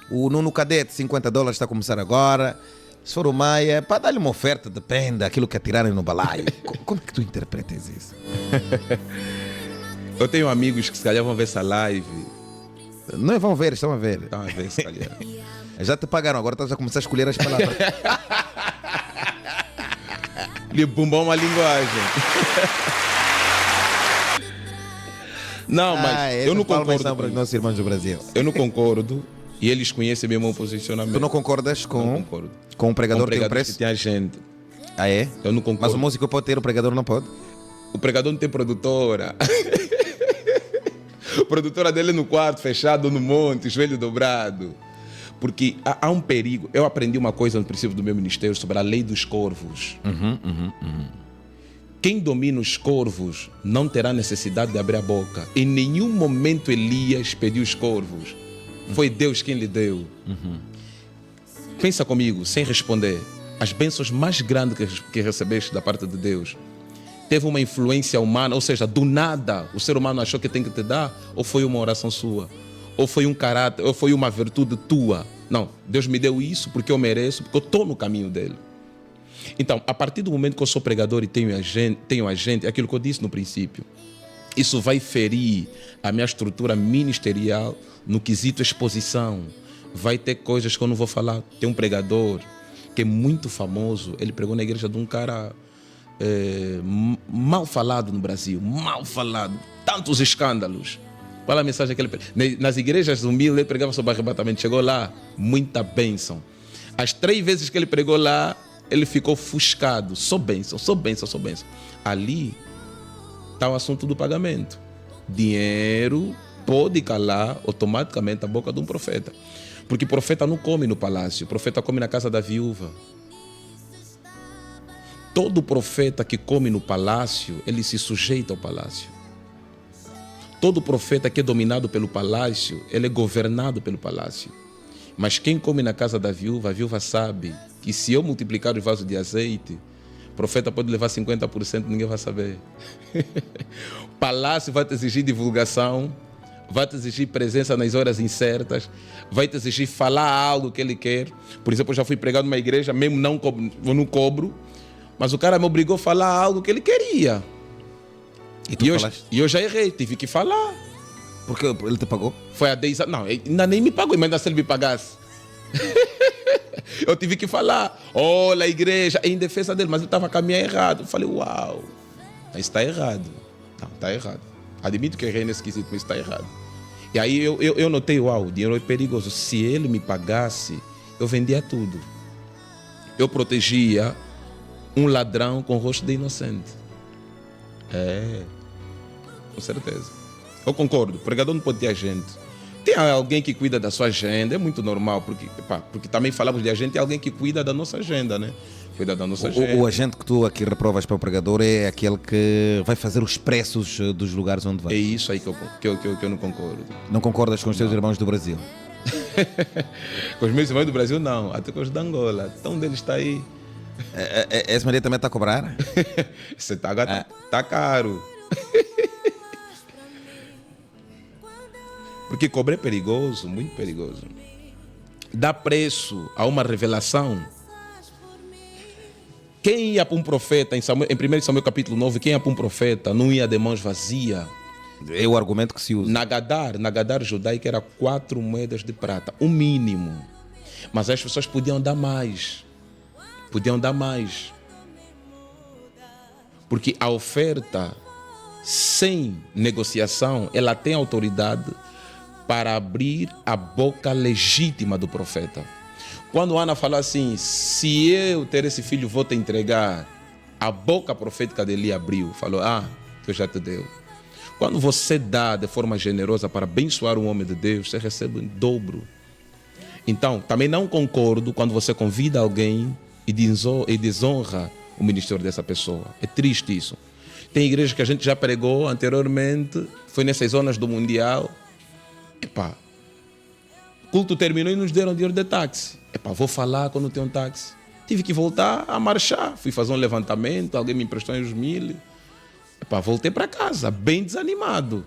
O Nuno Cadete, $50 está a começar agora. Se for o Maia, pá, dá-lhe uma oferta, depende daquilo que atirarem no balaio. Como é que tu interpretas isso? Eu tenho amigos que se calhar vão ver essa live. Não vão ver, estão a ver. Estão a ver, se calhar. Já te pagaram, agora estás a começar a escolher as palavras. Lhe bombou uma linguagem. Não, mas eu não concordo. Para Com os isso. nossos irmãos do Brasil. Eu não concordo. E eles conhecem mesmo o posicionamento. Tu não concordas Não com concordo. um pregador Com que tem um pregadores preço? que tem agente. Ah, é? Eu não concordo. Mas o músico pode ter, o pregador não pode? O pregador não tem produtora. A produtora dele é no quarto, fechado no monte, joelho dobrado. Porque há um perigo. Eu aprendi uma coisa no princípio do meu ministério sobre a lei dos corvos. Quem domina os corvos não terá necessidade de abrir a boca. Em nenhum momento Elias pediu os corvos. Foi Deus quem lhe deu. Pensa comigo, sem responder. As bênçãos mais grandes que recebeste da parte de Deus teve uma influência humana, ou seja, do nada o ser humano achou que tem que te dar, ou foi uma oração sua, ou foi um caráter, ou foi uma virtude tua. Não, Deus me deu isso porque eu mereço, porque eu estou no caminho dele. Então, a partir do momento que eu sou pregador e tenho agente, é aquilo que eu disse no princípio, isso vai ferir a minha estrutura ministerial no quesito exposição. Vai ter coisas que eu não vou falar. Tem um pregador que é muito famoso, ele pregou na igreja de um cara mal falado no Brasil, mal falado, tantos escândalos. Qual a mensagem que ele pregou? Nas igrejas humildes ele pregava sobre arrebatamento, chegou lá, muita bênção. As 3 vezes que ele pregou lá, ele ficou ofuscado, só bênção, só bênção, só bênção. Ali está o assunto do pagamento. Dinheiro pode calar automaticamente a boca de um profeta. Porque o profeta não come no palácio, o profeta come na casa da viúva. Todo profeta que come no palácio, ele se sujeita ao palácio. Todo profeta que é dominado pelo palácio, ele é governado pelo palácio. Mas quem come na casa da viúva, a viúva sabe que se eu multiplicar os vasos de azeite, o profeta pode levar 50%, ninguém vai saber. O palácio vai te exigir divulgação, vai te exigir presença nas horas incertas, vai te exigir falar algo que ele quer. Por exemplo, eu já fui pregado numa igreja, mesmo eu não cobro, mas o cara me obrigou a falar algo que ele queria. E tu falaste? E eu já errei, tive que falar. Porque ele te pagou? Foi há 10 anos. Não, ainda nem me pagou, mas ainda se ele me pagasse. Eu tive que falar. Olha a igreja, em defesa dele, mas ele estava a caminhar errado. Eu falei, uau, isso está errado. Não, está errado. Admito que errei nesse quesito, mas está errado. E aí eu notei, uau, o dinheiro é perigoso. Se ele me pagasse, eu vendia tudo. Eu protegia um ladrão com o rosto de inocente. Com certeza. Eu concordo, o pregador não pode ter agente. Tem alguém que cuida da sua agenda, é muito normal, porque também falamos de agente, é alguém que cuida da nossa agenda, né? Cuida da nossa agenda. O agente que tu aqui reprovas para o pregador é aquele que vai fazer os preços dos lugares onde vai. É isso aí que eu não concordo. Não concordas com os teus irmãos do Brasil? Com os meus irmãos do Brasil, não. Até com os da Angola. Então, onde ele está aí, Esse marido também está a cobrar? Você tá caro. Porque cobrar é perigoso, muito perigoso. Dá preço a uma revelação. Quem ia para um profeta, em 1 Samuel capítulo 9, quem ia para um profeta não ia de mãos vazias. É o argumento que se usa. Na Gadar judaica era 4 moedas de prata, o mínimo. Mas as pessoas podiam dar mais. Porque a oferta, sem negociação, ela tem autoridade para abrir a boca legítima do profeta. Quando Ana falou assim, se eu ter esse filho, vou te entregar, a boca profética dele abriu. Falou, Deus já te deu. Quando você dá de forma generosa para abençoar um homem de Deus, você recebe em dobro. Então, também não concordo quando você convida alguém e desonra o ministério dessa pessoa. É triste isso. Tem igreja que a gente já pregou anteriormente, foi nessas zonas do Mundial. O culto terminou e nos deram dinheiro de táxi. Vou falar quando tem um táxi. Tive que voltar a marchar. Fui fazer um levantamento, alguém me emprestou uns 1.000. Voltei para casa, bem desanimado.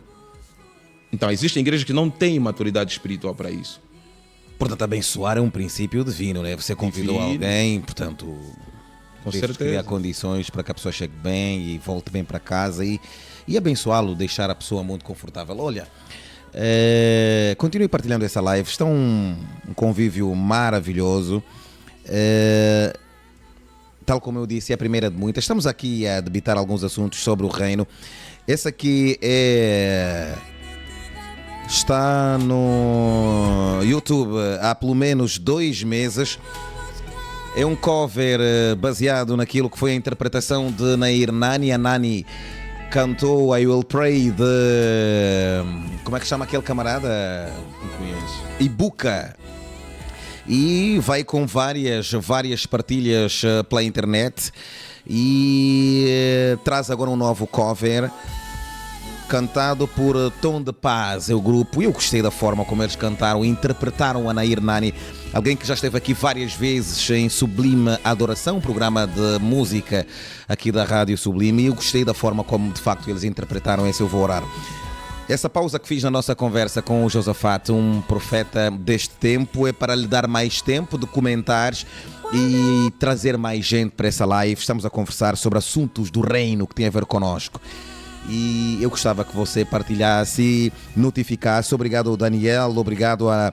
Então, existem igrejas que não têm maturidade espiritual para isso. Portanto, abençoar é um princípio divino, né? Você convidou alguém, portanto, com teve certeza, que criar condições para que a pessoa chegue bem e volte bem para casa e abençoá-lo, deixar a pessoa muito confortável. Olha, continue partilhando essa live, está um convívio maravilhoso. Tal como eu disse, é a primeira de muitas. Estamos aqui a debater alguns assuntos sobre o reino. Esse aqui está no YouTube há pelo menos 2 meses. É um cover baseado naquilo que foi a interpretação de Nair Nani. A Nani cantou I Will Pray de... Como é que chama aquele camarada? Não conheço. Ibuka. E vai com várias partilhas pela internet e traz agora um novo cover cantado por Tom de Paz, é o grupo. Eu gostei da forma como eles cantaram e interpretaram a Nair Nani, alguém que já esteve aqui várias vezes em Sublime Adoração, programa de música aqui da Rádio Sublime, e eu gostei da forma como de facto eles interpretaram esse Eu Vou Orar. Essa pausa que fiz na nossa conversa com o Josafat, um profeta deste tempo, é para lhe dar mais tempo de comentários e trazer mais gente para essa live. Estamos a conversar sobre assuntos do reino que tem a ver connosco. E eu gostava que você partilhasse, notificasse. Obrigado, Daniel. Obrigado a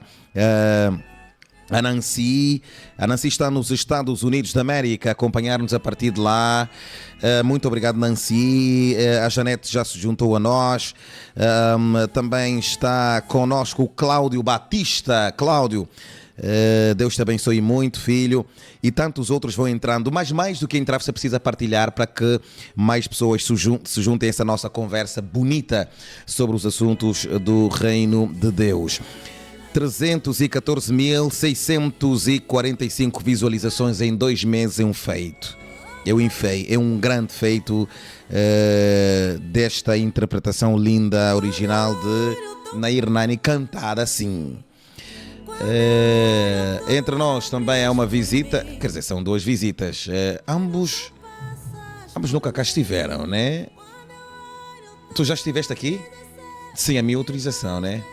Nancy. A Nancy está nos Estados Unidos da América, a acompanhar-nos a partir de lá. Muito obrigado, Nancy. A Janete já se juntou a nós. Também está conosco o Cláudio Batista. Cláudio, Deus te abençoe muito, filho. E tantos outros vão entrando. Mas mais do que entrar, você precisa partilhar para que mais pessoas se juntem a essa nossa conversa bonita sobre os assuntos do reino de Deus. 314.645 visualizações em 2 meses é um feito. É um grande feito desta interpretação linda, original de Nair Nani, cantada assim. Entre nós também há uma visita, quer dizer, são 2 visitas. Ambos nunca cá estiveram, né? Tu já estiveste aqui? Sem a minha autorização, né?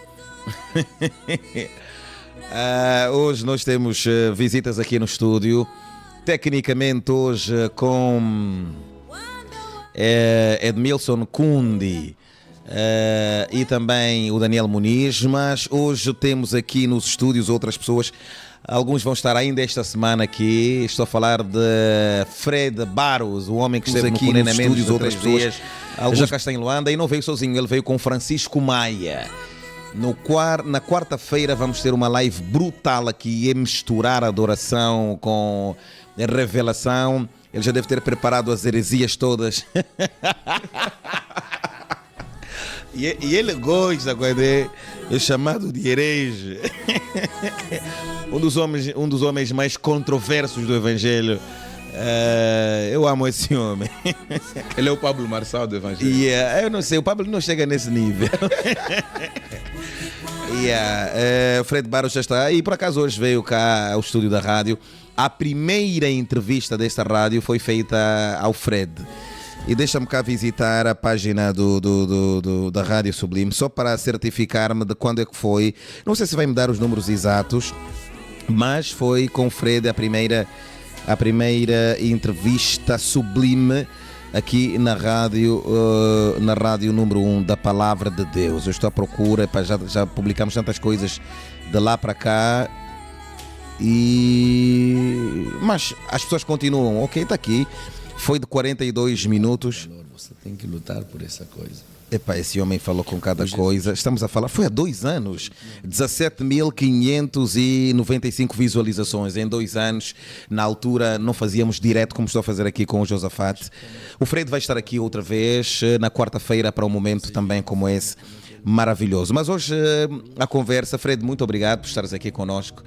Hoje nós temos visitas aqui no estúdio. Tecnicamente hoje com Edmilson Kundi e também o Daniel Muniz. Mas hoje temos aqui nos estúdios outras pessoas. Alguns vão estar ainda esta semana aqui. Estou a falar de Fred Barros, o homem que esteve aqui nos estúdios, outras pessoas. Já cá está em Luanda e não veio sozinho, ele veio com Francisco Maia. Na quarta-feira vamos ter uma live brutal aqui, a misturar a adoração com a revelação. Ele já deve ter preparado as heresias todas. e ele gosta quando é chamado de herege. um dos homens mais controversos do Evangelho. Eu amo esse homem. Ele é o Pablo Marçal do Evangelho. Eu não sei, o Pablo não chega nesse nível. O Fred Barros já está. E por acaso hoje veio cá ao estúdio da rádio. A primeira entrevista desta rádio foi feita ao Fred. E deixa-me cá visitar a página da Rádio Sublime, só para certificar-me de quando é que foi. Não sei se vai me dar os números exatos, mas foi com o Fred a primeira entrevista sublime aqui na rádio número 1 da Palavra de Deus. Eu estou à procura, já publicamos tantas coisas de lá para cá, mas as pessoas continuam, ok, está aqui. Foi de 42 minutos. Você tem que lutar por essa coisa. Epá, esse homem falou com cada coisa. Estamos a falar, foi há 2 anos. 17.595 visualizações em 2 anos. Na altura não fazíamos direto como estou a fazer aqui com o Josafat. O Fred vai estar aqui outra vez na quarta-feira para um momento também como esse maravilhoso. Mas hoje a conversa, Fred, muito obrigado por estares aqui conosco.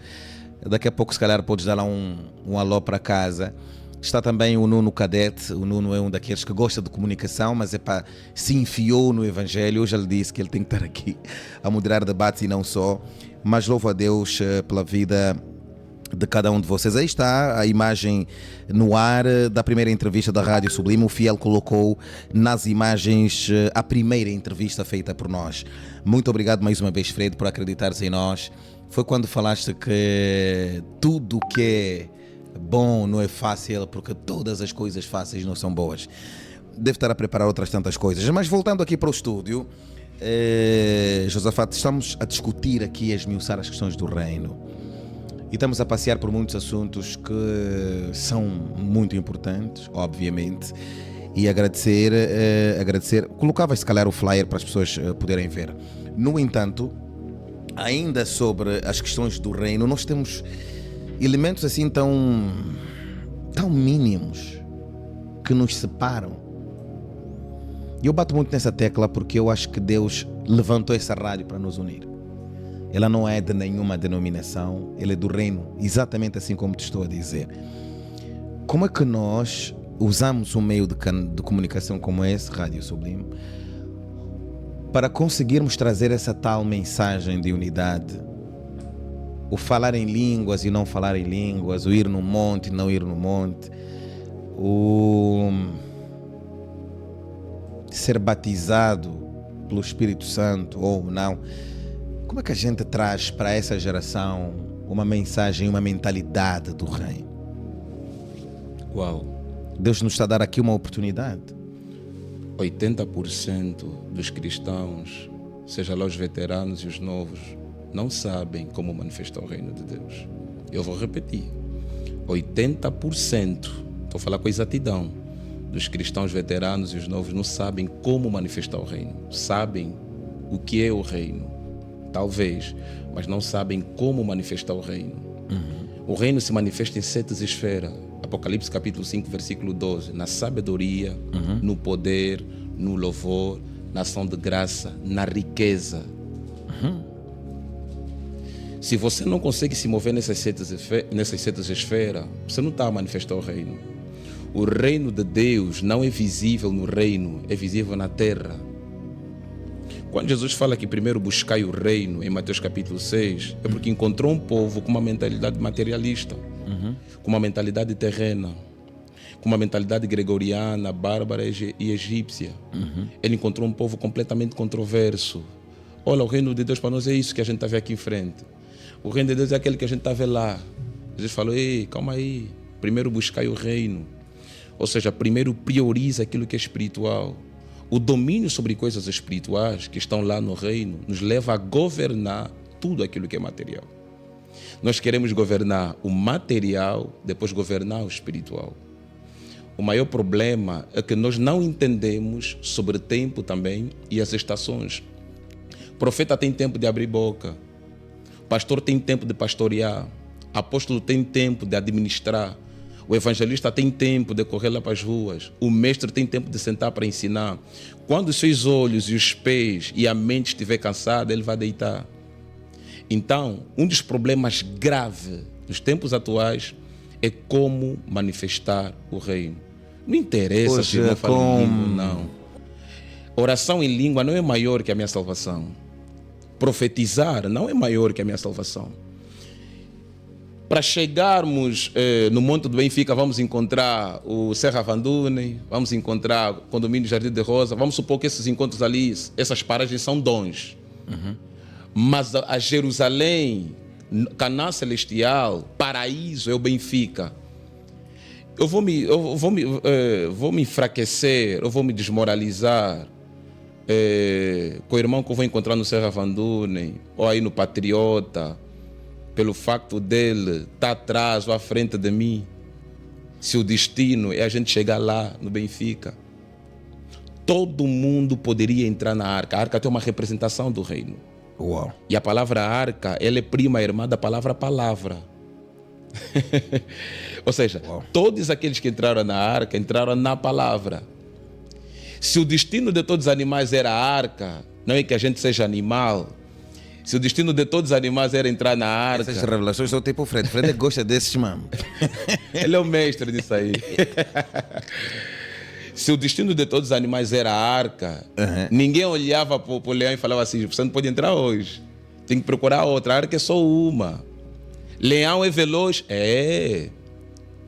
Daqui a pouco se calhar podes dar lá um alô para casa. Está também o Nuno Cadete. O Nuno é um daqueles que gosta de comunicação, mas se enfiou no Evangelho. Eu já lhe disse que ele tem que estar aqui a moderar debates e não só. Mas louvo a Deus pela vida de cada um de vocês. Aí está a imagem no ar da primeira entrevista da Rádio Sublime. O Fiel colocou nas imagens a primeira entrevista feita por nós. Muito obrigado mais uma vez, Fred, por acreditares em nós. Foi quando falaste que tudo que é bom não é fácil, porque todas as coisas fáceis não são boas. Deve estar a preparar outras tantas coisas. Mas voltando aqui para o estúdio, Josafat, estamos a discutir aqui, a esmiuçar as questões do reino. E estamos a passear por muitos assuntos que são muito importantes, obviamente. E agradecer. Colocava se calhar o flyer para as pessoas poderem ver. No entanto, ainda sobre as questões do reino, nós temos elementos assim tão mínimos que nos separam. E eu bato muito nessa tecla porque eu acho que Deus levantou essa rádio para nos unir. Ela não é de nenhuma denominação, ela é do reino, exatamente assim como te estou a dizer. Como é que nós usamos um meio de comunicação como esse, Rádio Sublime, para conseguirmos trazer essa tal mensagem de unidade? O falar em línguas e não falar em línguas, o ir no monte e não ir no monte, o ser batizado pelo Espírito Santo ou não. Como é que a gente traz para essa geração uma mensagem, uma mentalidade do reino? Uau! Deus nos está a dar aqui uma oportunidade. 80% dos cristãos, seja lá os veteranos e os novos, não sabem como manifestar o reino de Deus. Eu vou repetir. 80%, estou a falar com exatidão, dos cristãos veteranos e os novos não sabem como manifestar o reino. Sabem o que é o reino, talvez, mas não sabem como manifestar o reino. O reino se manifesta em 7 esferas. Apocalipse capítulo 5, versículo 12. Na sabedoria, no poder, no louvor, na ação de graça, na riqueza. Se você não consegue se mover nessas 7 esferas, você não está a manifestar o reino. O reino de Deus não é visível no reino, é visível na terra. Quando Jesus fala que primeiro buscai o reino, em Mateus capítulo 6, é porque encontrou um povo com uma mentalidade materialista, com uma mentalidade terrena, com uma mentalidade gregoriana, bárbara e egípcia. Ele encontrou um povo completamente controverso. Olha, o reino de Deus para nós é isso que a gente está vendo aqui em frente. O reino de Deus é aquele que a gente está vendo lá. Jesus falou, ei, calma aí, primeiro buscai o reino. Ou seja, primeiro prioriza aquilo que é espiritual. O domínio sobre coisas espirituais que estão lá no reino nos leva a governar tudo aquilo que é material. Nós queremos governar o material, depois governar o espiritual. O maior problema é que nós não entendemos sobre tempo também e as estações. O profeta tem tempo de abrir boca. O pastor tem tempo de pastorear. O apóstolo tem tempo de administrar. O evangelista tem tempo de correr lá para as ruas. O mestre tem tempo de sentar para ensinar. Quando os seus olhos e os pés e a mente estiver cansada, ele vai deitar. Então, um dos problemas graves dos tempos atuais é como manifestar o reino. Não interessa Hoje se eu não falo com- em língua, não. Oração em língua não é maior que a minha salvação. Profetizar não é maior que a minha salvação. Para chegarmos no Monte do Benfica, vamos encontrar o Serra Vandune, vamos encontrar o Condomínio Jardim de Rosa. Vamos supor que esses encontros ali, essas paragens são dons. Mas a Jerusalém, Canaã Celestial, paraíso é o Benfica. Eu vou me enfraquecer, eu vou me desmoralizar com o irmão que eu vou encontrar no Serra Vandune ou aí no Patriota, pelo facto dele estar atrás ou à frente de mim. Se o destino é a gente chegar lá no Benfica, todo mundo poderia entrar na arca. A arca tem uma representação do reino. Uau. E a palavra arca, ela é prima irmã da palavra palavra. Ou seja, todos aqueles que entraram na arca, entraram na palavra. Se o destino de todos os animais era a arca, não é que a gente seja animal. Se o destino de todos os animais era entrar na arca, Essas revelações são tipo o Fred. Fred gosta desses, mano. ele é o mestre disso aí. Se o destino de todos os animais era a arca, ninguém olhava para o leão e falava assim: você não pode entrar hoje, tem que procurar outra. A arca é só uma. Leão é veloz? É.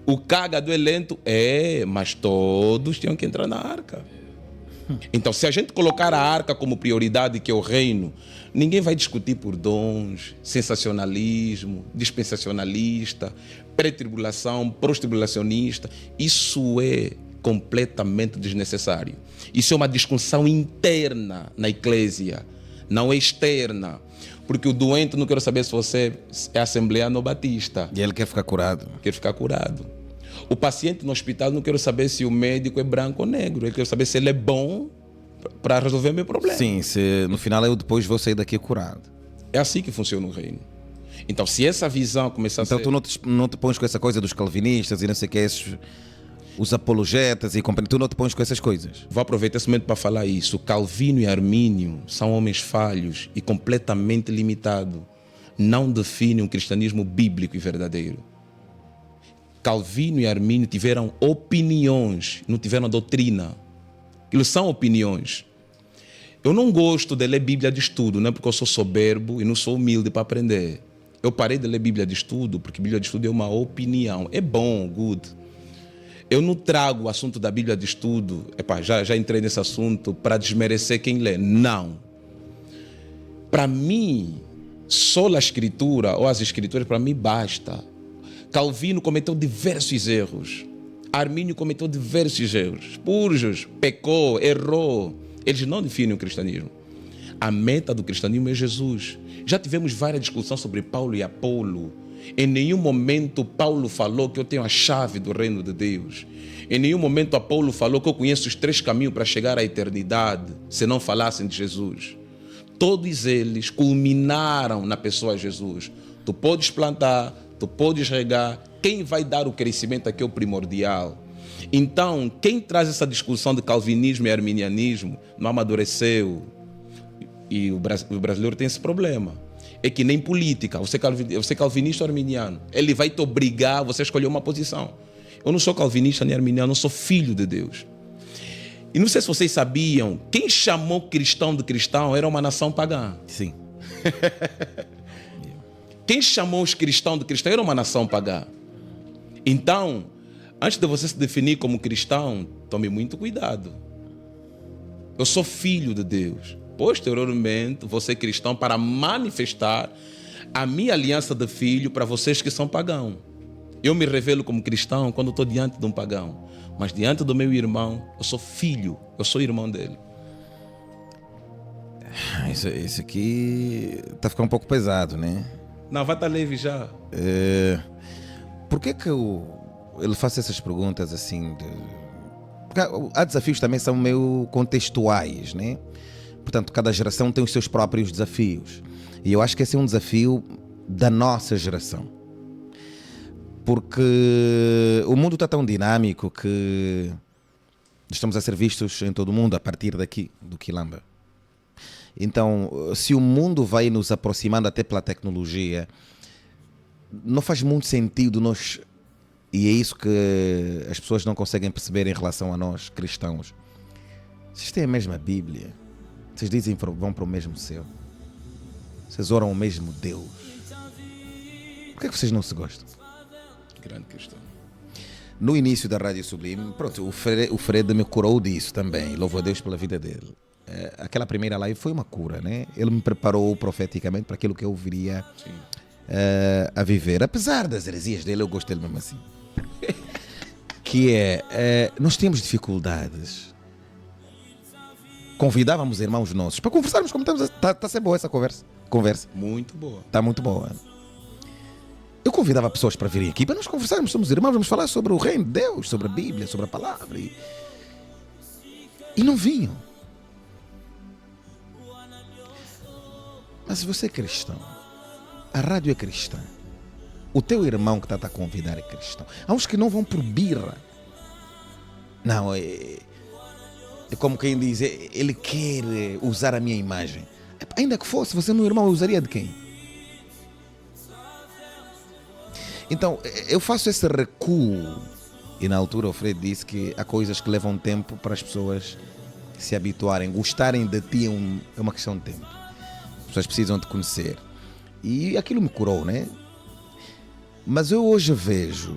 O cágado é lento? É. Mas todos tinham que entrar na arca. Então, se a gente colocar a arca como prioridade, que é o reino, ninguém vai discutir por dons, sensacionalismo, dispensacionalista, pré-tribulação, pós-tribulacionista. Isso é completamente desnecessário. Isso é uma discussão interna na eclésia, não é externa. Porque o doente, não quero saber se você é assembleano ou batista. E ele quer ficar curado. Quer ficar curado. O paciente no hospital, não quero saber se o médico é branco ou negro. Eu quero saber se ele é bom para resolver o meu problema. Sim, se no final eu depois vou sair daqui curado. É assim que funciona o reino. Então, se essa visão começar Então a ser... tu não te pões com essa coisa dos calvinistas e não sei o que, os apologetas e companhia. Tu não te pões com essas coisas. Vou aproveitar esse momento para falar isso. Calvino e Armínio são homens falhos e completamente limitados. Não definem um cristianismo bíblico e verdadeiro. Calvino e Armínio tiveram opiniões, não tiveram doutrina. Aquilo são opiniões. Eu não gosto de ler Bíblia de estudo, não é porque eu sou soberbo e não sou humilde para aprender. Eu parei de ler Bíblia de estudo porque Bíblia de estudo é uma opinião. É bom, good. Eu não trago o assunto da Bíblia de estudo, já entrei nesse assunto, para desmerecer quem lê. Não. Para mim, só a escritura ou as escrituras, para mim, basta. Calvino cometeu diversos erros. Armínio cometeu diversos erros. Spurgeon pecou, errou. Eles não definem o cristianismo. A meta do cristianismo é Jesus. Já tivemos várias discussões sobre Paulo e Apolo. Em nenhum momento Paulo falou que eu tenho a chave do reino de Deus. Em nenhum momento Apolo falou que eu conheço os 3 caminhos para chegar à eternidade, se não falassem de Jesus. Todos eles culminaram na pessoa de Jesus. Tu podes plantar, tu podes regar, quem vai dar o crescimento aqui é o primordial. Então, quem traz essa discussão de calvinismo e arminianismo não amadureceu. E o brasileiro tem esse problema. É que nem política, você é calvinista ou arminiano, ele vai te obrigar a você escolher uma posição. Eu não sou calvinista nem arminiano, eu sou filho de Deus. E não sei se vocês sabiam, quem chamou cristão de cristão era uma nação pagã. Sim. Quem chamou os cristãos de cristão era uma nação pagã. Então, antes de você se definir como cristão, tome muito cuidado. Eu sou filho de Deus. Posteriormente, vou ser cristão para manifestar a minha aliança de filho para vocês que são pagãos. Eu me revelo como cristão quando estou diante de um pagão. Mas diante do meu irmão, eu sou filho, eu sou irmão dele. Isso aqui tá ficando um pouco pesado, né? Não, vai estar leve já. Por que ele faz essas perguntas assim? Porque há desafios também são meio contextuais, né? Portanto, cada geração tem os seus próprios desafios. E eu acho que esse é um desafio da nossa geração. Porque o mundo está tão dinâmico que estamos a ser vistos em todo o mundo a partir daqui, do Quilamba. Então, se o mundo vai nos aproximando até pela tecnologia, não faz muito sentido nós E é isso que as pessoas não conseguem perceber em relação a nós, cristãos. Vocês têm a mesma Bíblia. Vocês dizem que vão para o mesmo céu. Vocês oram ao mesmo Deus. Por que vocês não se gostam? Grande questão. No início da Rádio Sublime, pronto, o Fred me curou disso também. Louvo a Deus pela vida dele. Aquela primeira live foi uma cura, né? Ele me preparou profeticamente para aquilo que eu viria a viver. Apesar das heresias dele, eu gosto dele mesmo assim. Que nós temos dificuldades. Convidávamos irmãos nossos para conversarmos como estamos. Está a ser boa essa conversa. Muito boa. Está muito boa. Eu convidava pessoas para virem aqui para nós conversarmos, somos irmãos, vamos falar sobre o reino de Deus, sobre a Bíblia, sobre a palavra. E não vinham. Mas se você é cristão, a rádio é cristã, o teu irmão que está a convidar é cristão. Há uns que não vão por birra. Não, é como quem diz, ele quer usar a minha imagem. Ainda que fosse, você é meu irmão, eu usaria de quem? Então, eu faço esse recuo. E na altura o Fred disse que há coisas que levam tempo para as pessoas se habituarem. Gostarem de ti é uma questão de tempo. As pessoas precisam te conhecer. E aquilo me curou, né? Mas eu hoje vejo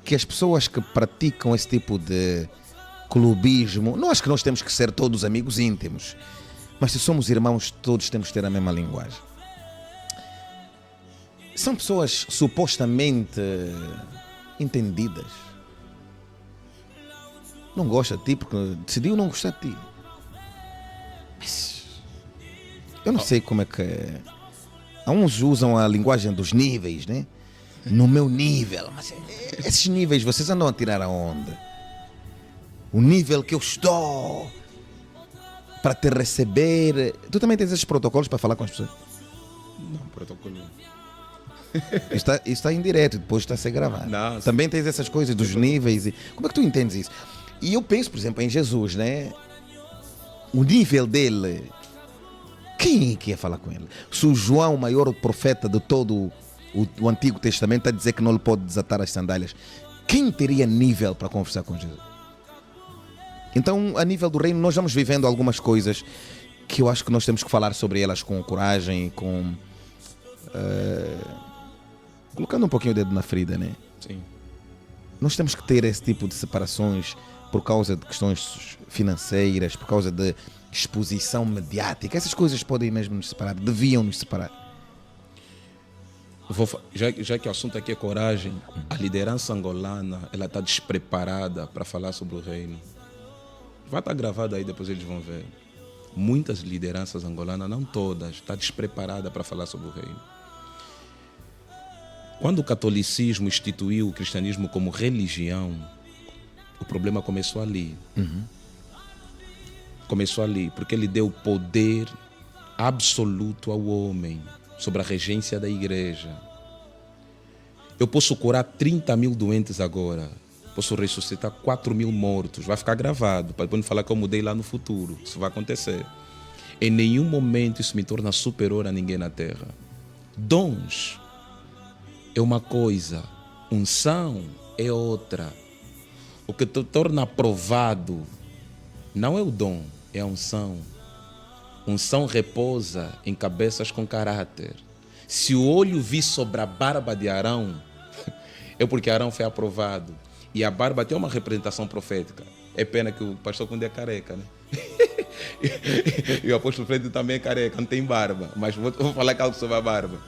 que as pessoas que praticam esse tipo de clubismo, não acho que nós temos que ser todos amigos íntimos, mas se somos irmãos, todos temos que ter a mesma linguagem. São pessoas supostamente entendidas. Não gosta de ti porque decidiu não gostar de ti. Mas eu não sei como é que é. Há uns usam a linguagem dos níveis, né? No meu nível. Mas esses níveis vocês andam a tirar aonde? O nível que eu estou para te receber. Tu também tens esses protocolos para falar com as pessoas? Não, protocolo. Isso está em direto, depois está a ser gravado. Não, também tens essas coisas dos níveis. Como é que tu entendes isso? E eu penso, por exemplo, em Jesus, né? O nível dele. Quem é que ia falar com ele? Se o João, o maior profeta de todo o Antigo Testamento, está a dizer que não lhe pode desatar as sandálias, quem teria nível para conversar com Jesus? Então, a nível do reino, nós vamos vivendo algumas coisas que eu acho que nós temos que falar sobre elas com coragem, com... colocando um pouquinho o dedo na ferida, né? Sim. Nós temos que ter esse tipo de separações por causa de questões financeiras, por causa de exposição mediática. Essas coisas podem mesmo nos separar, deviam nos separar. Já que o assunto aqui é coragem, a liderança angolana, ela está despreparada para falar sobre o reino. Vai estar gravado aí, depois eles vão ver. Muitas lideranças angolanas, não todas, está despreparada para falar sobre o reino. Quando o catolicismo instituiu o cristianismo como religião, o problema começou ali. Começou ali, porque ele deu poder absoluto ao homem sobre a regência da igreja. Eu posso curar 30 mil doentes agora, posso ressuscitar 4 mil mortos, vai ficar gravado, para depois não falar que eu mudei lá no futuro, isso vai acontecer. Em nenhum momento isso me torna superior a ninguém na terra. Dons é uma coisa, unção é outra. O que te torna aprovado não é o dom, é a unção. Unção repousa em cabeças com caráter. Se o olho vir sobre a barba de Arão, é porque Arão foi aprovado. E a barba tem uma representação profética. É pena que o pastor Conde é careca, né? E o apóstolo Fred também é careca, não tem barba. Mas vou falar algo sobre a barba.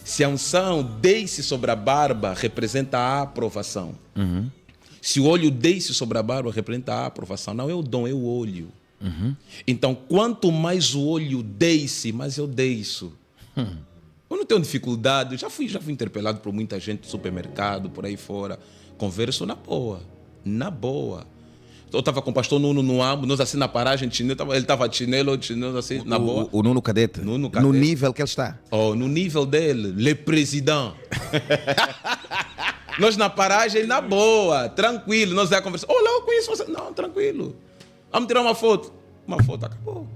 Se a unção desce sobre a barba, representa a aprovação. Se o olho desce sobre a barba, representa a aprovação. Não é o dom, é o olho. Então, quanto mais o olho desce, mais eu desço. Eu não tenho dificuldade. Já fui interpelado por muita gente do supermercado, por aí fora. Converso na boa. Na boa. Eu estava com o pastor Nuno no AMO, nós assim na paragem de chinelo, ele estava de chinelo assim, na boa. O Nuno Cadete. Nuno Cadete. No nível que ele está. Oh, no nível dele, le président. Nós na paragem, na boa, tranquilo. Nós já conversamos. Olá, eu conheço você. Não, tranquilo. Vamos tirar uma foto. Uma foto, acabou.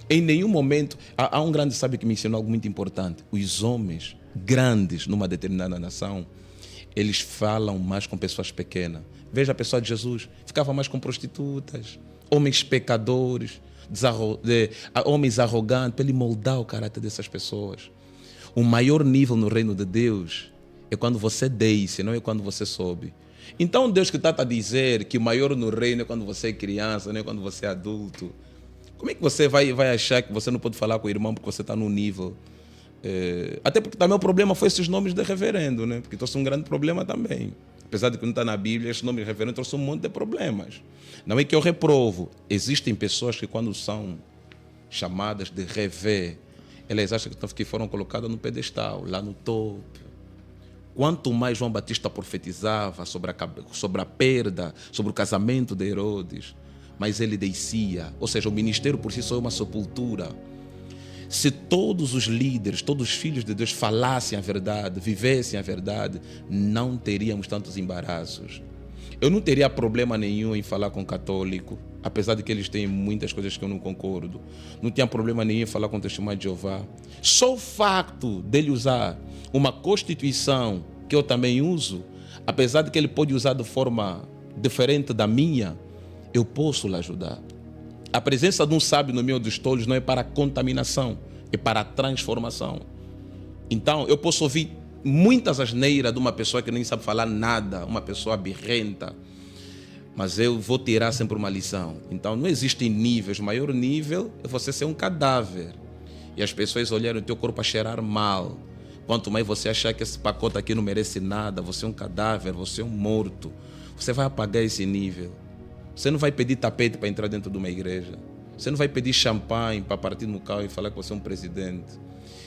Em nenhum momento... Há um grande sábio que me ensinou algo muito importante. Os homens grandes numa determinada nação, eles falam mais com pessoas pequenas. Veja a pessoa de Jesus, ficava mais com prostitutas, homens pecadores, homens arrogantes, para ele moldar o caráter dessas pessoas. O maior nível no reino de Deus é quando você desce, não é quando você sobe. Então Deus que está a dizer que o maior no reino é quando você é criança, não é quando você é adulto. Como é que você vai achar que você não pode falar com o irmão porque você está num nível? Até porque também o problema foi esses nomes de reverendo, né? Porque trouxe um grande problema também. Apesar de que não está na Bíblia, esses nomes de reverendo trouxe um monte de problemas. Não é que eu reprovo. Existem pessoas que quando são chamadas de rever, elas acham que foram colocadas no pedestal, lá no topo. Quanto mais João Batista profetizava sobre a perda, sobre o casamento de Herodes, mas ele descia. Ou seja, o ministério por si só é uma sepultura. Se todos os líderes, todos os filhos de Deus falassem a verdade, vivessem a verdade, não teríamos tantos embaraços. Eu não teria problema nenhum em falar com católico, apesar de que eles têm muitas coisas que eu não concordo. Não tinha problema nenhum em falar com o testemunho de Jeová. Só o facto dele usar uma constituição que eu também uso, apesar de que ele pode usar de forma diferente da minha, eu posso lhe ajudar. A presença de um sábio no meio dos tolos não é para contaminação, é para transformação. Então, eu posso ouvir muitas asneiras de uma pessoa que nem sabe falar nada, uma pessoa birrenta, mas eu vou tirar sempre uma lição. Então, não existem níveis. O maior nível é você ser um cadáver e as pessoas olharem o teu corpo a cheirar mal. Quanto mais você achar que esse pacote aqui não merece nada, você é um cadáver, você é um morto, você vai apagar esse nível. Você não vai pedir tapete para entrar dentro de uma igreja. Você não vai pedir champanhe para partir no carro e falar que você é um presidente.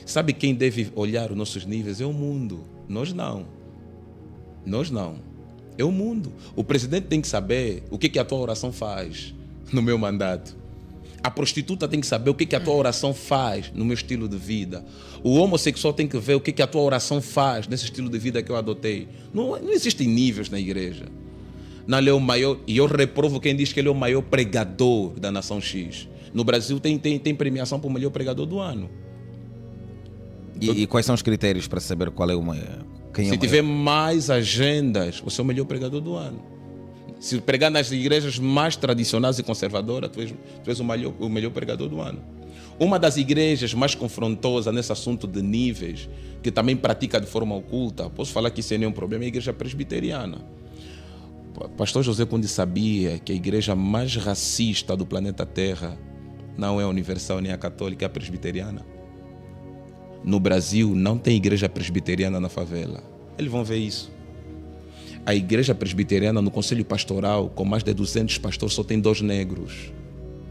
Sabe quem deve olhar os nossos níveis? É o mundo. Nós não. Nós não. É o mundo. O presidente tem que saber o que a tua oração faz no meu mandato. A prostituta tem que saber o que a tua oração faz no meu estilo de vida. O homossexual tem que ver o que a tua oração faz nesse estilo de vida que eu adotei. Não existem níveis na igreja. Não, ele é o maior, e eu reprovo quem diz que ele é o maior pregador da nação X. No Brasil tem premiação para o melhor pregador do ano. E quais são os critérios para saber qual é o maior? Quem é o Se maior? tiver mais agendas, você é o melhor pregador do ano. Se pregar nas igrejas mais tradicionais e conservadoras, tu és o melhor pregador do ano. Uma das igrejas mais confrontosas nesse assunto de níveis, que também pratica de forma oculta, posso falar que isso é nenhum problema, é a igreja presbiteriana. Pastor José Conde sabia que a igreja mais racista do planeta Terra não é a universal nem a católica, é a presbiteriana. No Brasil não tem igreja presbiteriana na favela. Eles vão ver isso. A igreja presbiteriana no conselho pastoral, com mais de 200 pastores, só tem 2 negros.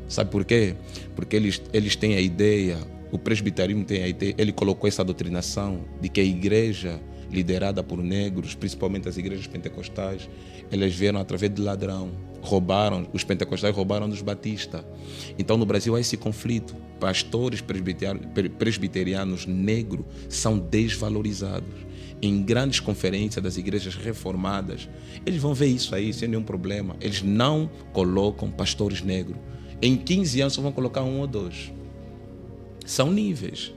Sabe por quê? Porque eles têm a ideia, o presbiterismo tem a ideia, ele colocou essa doutrinação de que a igreja liderada por negros, principalmente as igrejas pentecostais, elas vieram através de ladrão. Os pentecostais roubaram dos batistas. Então no Brasil há esse conflito. Pastores presbiterianos negros são desvalorizados. Em grandes conferências das igrejas reformadas, eles vão ver isso aí sem nenhum problema. Eles não colocam pastores negros. Em 15 anos só vão colocar 1 ou 2. São níveis.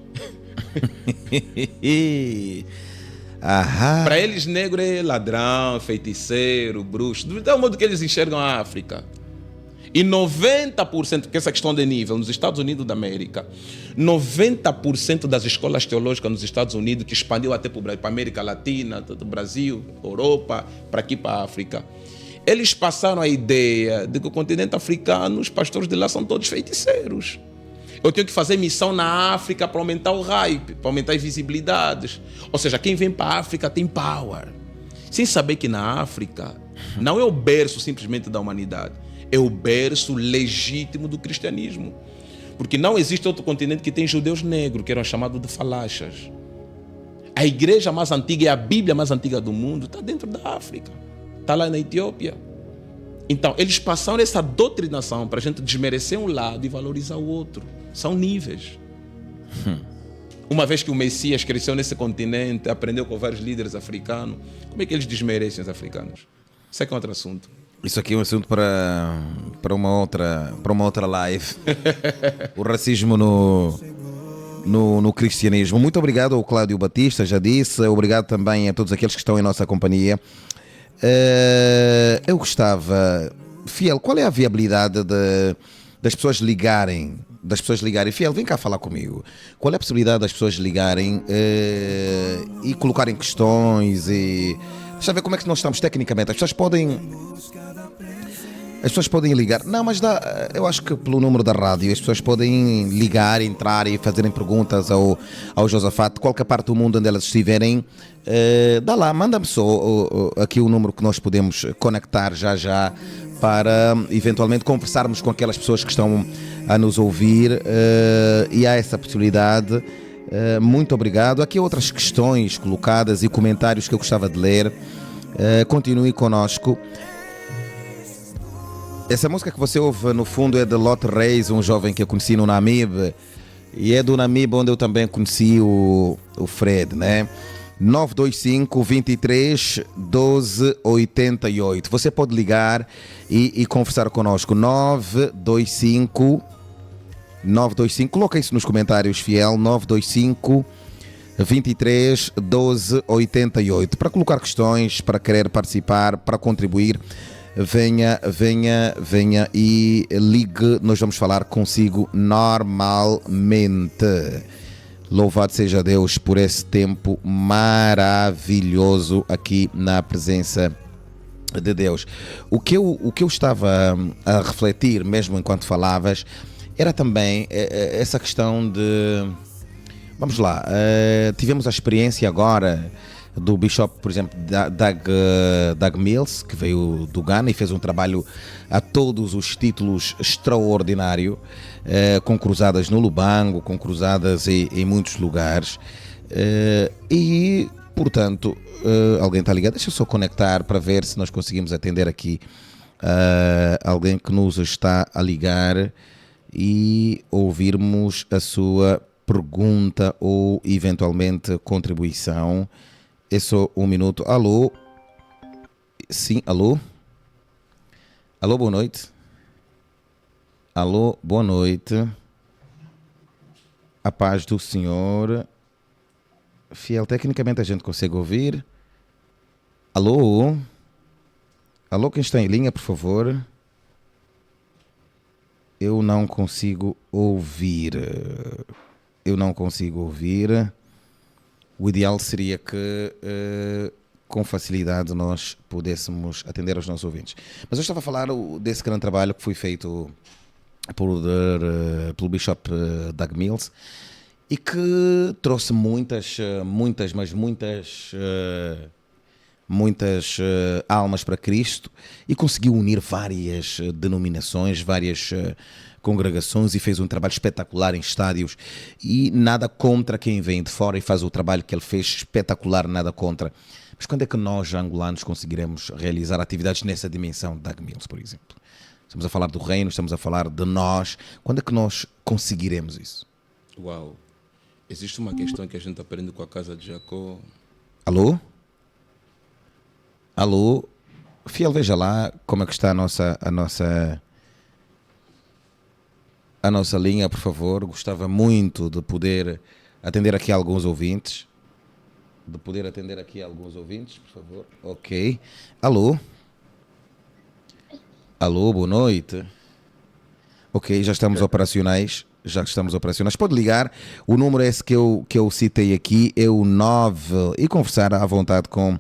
Para eles, negro é ladrão, feiticeiro, bruxo. Do tal modo que eles enxergam a África. E 90%, que essa questão de nível, nos Estados Unidos da América, 90% das escolas teológicas nos Estados Unidos, que expandiu até para a América Latina, do Brasil, Europa, para aqui para a África, eles passaram a ideia de que o continente africano, os pastores de lá são todos feiticeiros. Eu tenho que fazer missão na África para aumentar o hype, para aumentar as visibilidades. Ou seja, quem vem para a África tem power. Sem saber que na África não é o berço simplesmente da humanidade, é o berço legítimo do cristianismo. Porque não existe outro continente que tem judeus negros, que eram chamados de falachas. A igreja mais antiga e a Bíblia mais antiga do mundo está dentro da África. Está lá na Etiópia. Então, eles passaram essa doutrinação para a gente desmerecer um lado e valorizar o outro. São níveis. Uma vez que o Messias cresceu nesse continente, aprendeu com vários líderes africanos, como é que eles desmerecem os africanos? Isso é que é outro assunto. Isso aqui é um assunto para uma outra live. O racismo no cristianismo. Muito obrigado ao Cláudio Batista, já disse. Obrigado também a todos aqueles que estão em nossa companhia. Eu gostava, Fiel, qual é a viabilidade das pessoas ligarem? Fiel, vem cá falar comigo. Qual é a possibilidade das pessoas ligarem e colocarem questões e deixa eu ver como é que nós estamos tecnicamente. As pessoas podem ligar. Não, mas eu acho que pelo número da rádio as pessoas podem ligar, entrar e fazerem perguntas ao Josafat, qualquer parte do mundo onde elas estiverem. Dá lá, manda-me só aqui o número que nós podemos conectar já para eventualmente conversarmos com aquelas pessoas que estão a nos ouvir e há essa possibilidade. Muito obrigado. Aqui outras questões colocadas e comentários que eu gostava de ler. Continue conosco. Essa música que você ouve no fundo é de Lot Reis, um jovem que eu conheci no Namib. E é do Namib onde eu também conheci o Fred, né? 925 23 12 88. Você pode ligar e conversar conosco. 925, coloca isso nos comentários, Fiel. 925 23 12 88. Para colocar questões, para querer participar, para contribuir, venha e ligue. Nós vamos falar consigo normalmente. Louvado seja Deus por esse tempo maravilhoso aqui na presença de Deus. O que eu estava a refletir, mesmo enquanto falavas, era também essa questão de... Vamos lá, tivemos a experiência agora do Bishop, por exemplo, Doug Mills, que veio do Ghana e fez um trabalho a todos os títulos extraordinário, com cruzadas no Lubango, com cruzadas em muitos lugares. E, portanto, alguém está ligado? Deixa eu só conectar para ver se nós conseguimos atender aqui alguém que nos está a ligar e ouvirmos a sua pergunta ou, eventualmente, contribuição. É só um minuto. Alô? Sim, alô? Alô, boa noite. Alô, boa noite. A paz do Senhor. Fiel, tecnicamente a gente consegue ouvir. Alô? Alô, quem está em linha, por favor? Eu não consigo ouvir. O ideal seria que com facilidade nós pudéssemos atender aos nossos ouvintes. Mas eu estava a falar desse grande trabalho que foi feito pelo Bishop Doug Mills e que trouxe muitas almas para Cristo e conseguiu unir várias denominações, várias congregações e fez um trabalho espetacular em estádios. E nada contra quem vem de fora e faz o trabalho que ele fez, espetacular, nada contra. Mas quando é que nós, angolanos, conseguiremos realizar atividades nessa dimensão de Doug Mills, por exemplo? Estamos a falar do reino, estamos a falar de nós. Quando é que nós conseguiremos isso? Uau! Existe uma questão que a gente aprende com a casa de Jacó. Alô? Alô? Fiel, veja lá como é que está a nossa linha, por favor. Gostava muito de poder atender aqui alguns ouvintes. Por favor. Ok. Alô? Alô, boa noite. Ok, já estamos operacionais. Pode ligar. O número é esse que eu citei aqui, é o 9. E conversar à vontade com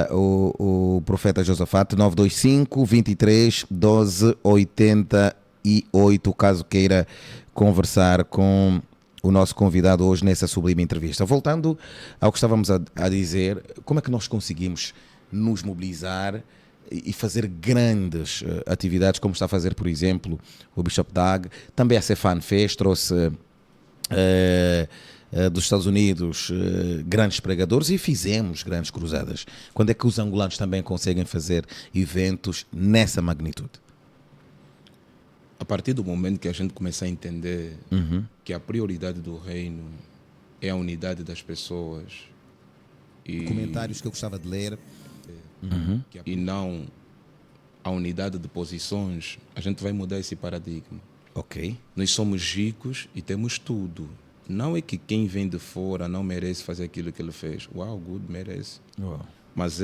o profeta Josafat. 925 23 12 88, caso queira conversar com o nosso convidado hoje nessa sublime entrevista. Voltando ao que estávamos a dizer, como é que nós conseguimos nos mobilizar e fazer grandes atividades, como está a fazer, por exemplo, o Bishop Doug. Também a Cefan fez, trouxe dos Estados Unidos grandes pregadores e fizemos grandes cruzadas. Quando é que os angolanos também conseguem fazer eventos nessa magnitude? A partir do momento que a gente começa a entender que a prioridade do reino é a unidade das pessoas e Comentários que eu gostava de ler. e não a unidade de posições, a gente vai mudar esse paradigma. Ok. Nós somos ricos e temos tudo. não é que quem vem de fora não merece fazer aquilo que ele fez. Uau, good, merece. Mas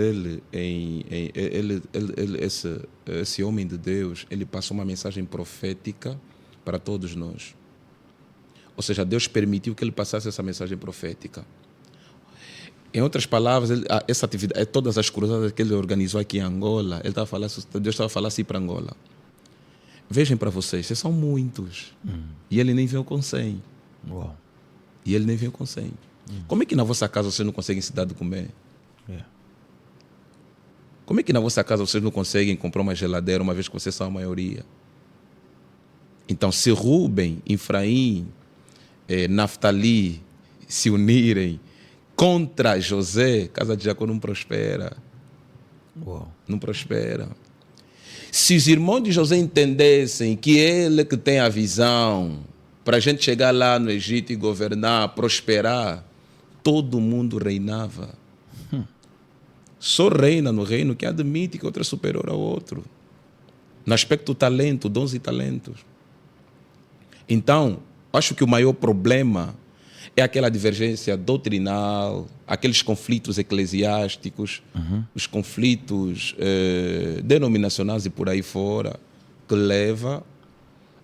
esse homem de Deus, ele passou uma mensagem profética para todos nós. Ou seja, Deus permitiu que ele passasse essa mensagem profética. Em outras palavras, essa atividade, todas as cruzadas que ele organizou aqui em Angola, Deus estava a falar assim para Angola. Vejam para vocês são muitos. E ele nem veio com 100. Uau. E ele nem veio com 100. Como é que na vossa casa vocês não conseguem se dar de comer? Como é que na vossa casa vocês não conseguem comprar uma geladeira uma vez que vocês são a maioria? Então, se Rubem, Efraim, Naftali se unirem contra José, casa de Jacó não prospera. Uau. Não prospera. Se os irmãos de José entendessem que ele que tem a visão para a gente chegar lá no Egito e governar, prosperar, todo mundo reinava. Só reina no reino que admite que outro é superior ao outro. No aspecto do talento, dons e talentos. Então, acho que o maior problema é aquela divergência doutrinal, aqueles conflitos eclesiásticos, os conflitos denominacionais e por aí fora, que leva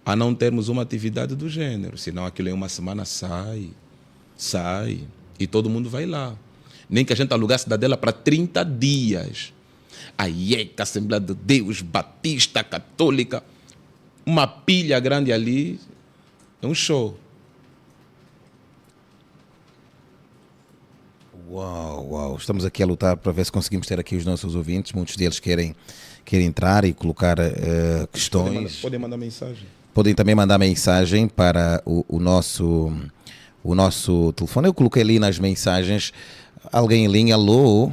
a não termos uma atividade do gênero. Senão aquilo em uma semana sai, e todo mundo vai lá. Nem que a gente alugasse a cidadela para 30 dias. A IECA, Assembleia de Deus, Batista, Católica, uma pilha grande ali, é um show. Uau. Estamos aqui a lutar para ver se conseguimos ter aqui os nossos ouvintes. Muitos deles querem entrar e colocar questões. Podem mandar mensagem. Podem também mandar mensagem para o nosso telefone. Eu coloquei ali nas mensagens. Alguém em linha, alô?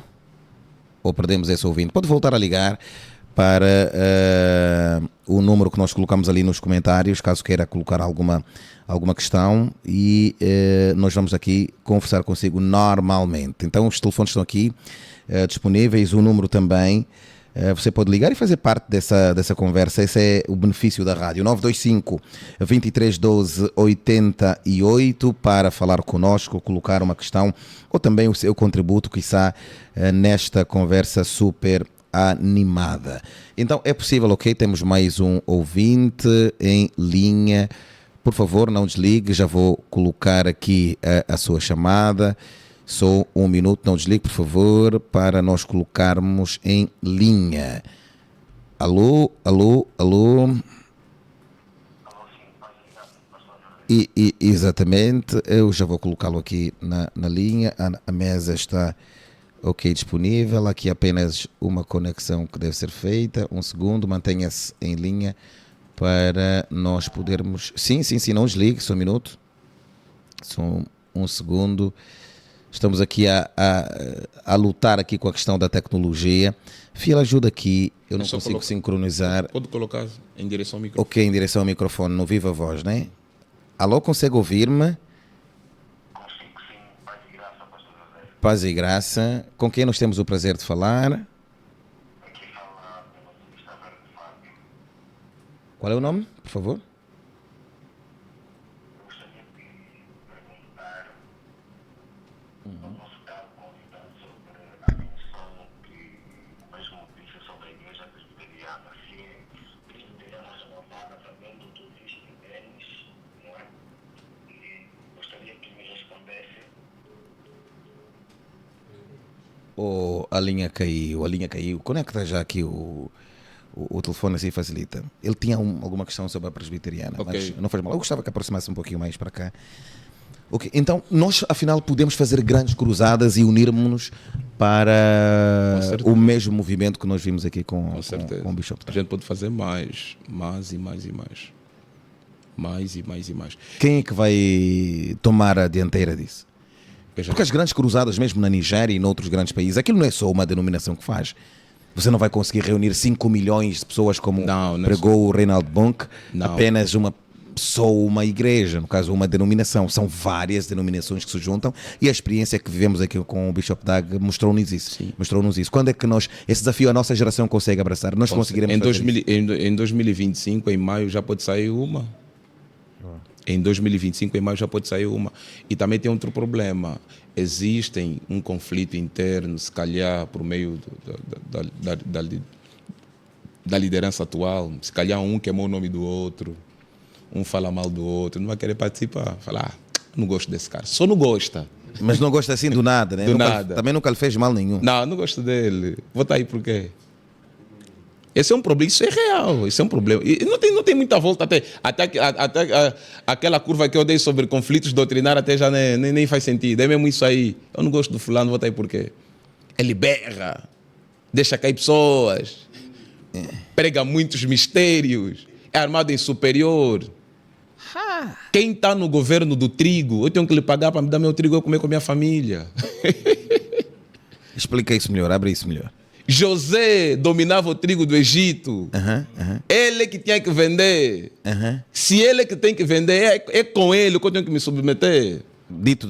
Ou perdemos esse ouvinte? Pode voltar a ligar para o número que nós colocamos ali nos comentários, caso queira colocar alguma questão, e nós vamos aqui conversar consigo normalmente. Então os telefones estão aqui disponíveis, o número também. Você pode ligar e fazer parte dessa conversa. Esse é o benefício da rádio. 925-2312-88 para falar conosco, colocar uma questão ou também o seu contributo, quiçá, nesta conversa super animada. Então é possível, ok? Temos mais um ouvinte em linha. Por favor, não desligue, já vou colocar aqui a sua chamada. Só um minuto, não desligue, por favor, para nós colocarmos em linha. Alô? Exatamente, eu já vou colocá-lo aqui na linha. A mesa está ok, disponível. Aqui apenas uma conexão que deve ser feita. Um segundo, mantenha-se em linha para nós podermos... Sim, não desligue, só um minuto. Só um segundo. Estamos aqui a lutar aqui com a questão da tecnologia. Fila, ajuda aqui. Eu não consigo sincronizar. Pode colocar em direção ao microfone. Ok, em direção ao microfone, no viva voz, né? Alô, consegue ouvir-me? Consigo sim, paz e graça, pastor José. Paz e graça. Com quem nós temos o prazer de falar? Aqui fala o evangelista Verde Fábio. Qual é o nome, por favor? Eu gostaria de perguntar ao nosso caro convidado sobre a menção que o mesmo disse sobre a igreja presbiteriana. Se é presbiteriana renovada sabendo tudo isto deles, não é? E gostaria que me respondesse. Oh, a linha caiu. Conecta já aqui o telefone, assim facilita. Ele tinha alguma questão sobre a presbiteriana, Ok. mas não faz mal. Eu gostava que aproximasse um pouquinho mais para cá. Ok, então nós afinal podemos fazer grandes cruzadas e unirmos-nos para Com certeza. o mesmo movimento que nós vimos aqui com certeza. o Bishop. A gente pode fazer mais e mais. Mais e mais. Quem é que vai tomar a dianteira disso? Veja, Porque as grandes cruzadas, mesmo na Nigéria e em outros grandes países, aquilo não é só uma denominação que faz. Você não vai conseguir reunir 5 milhões de pessoas como Não é pregou o Reinhard Bonk, Não. apenas só uma igreja, no caso uma denominação. São várias denominações que se juntam e a experiência que vivemos aqui com o Bishop Dag mostrou-nos isso. Mostrou-nos isso. Quando é que esse desafio a nossa geração consegue abraçar? Nós conseguiremos em, fazer isso. em 2025, em maio, já pode sair uma. Em 2025, em maio, já pode sair uma. E também tem outro problema. Existe um conflito interno, se calhar, por meio da liderança atual. Se calhar um queimou o nome do outro, um fala mal do outro, não vai querer participar. Falar, não gosto desse cara. Só não gosta. Mas não gosta assim do nada, né? Do Nunca- nada. Também nunca lhe fez mal nenhum. Não gosto dele. Vou estar aí por quê? Esse é um problema, isso é real, isso é um problema. E não tem muita volta até aquela curva que eu dei sobre conflitos doutrinários até já nem faz sentido. É mesmo isso aí. Eu não gosto do fulano, vou estar aí por quê? Ele berra, deixa cair pessoas, prega muitos mistérios, é armado em superior. Quem está no governo do trigo, eu tenho que lhe pagar para me dar meu trigo e eu comer com a minha família. Explica isso melhor, abre isso melhor. José dominava o trigo do Egito. Ele que tinha que vender. Se ele que tem que vender, é com ele que eu tenho que me submeter. Dito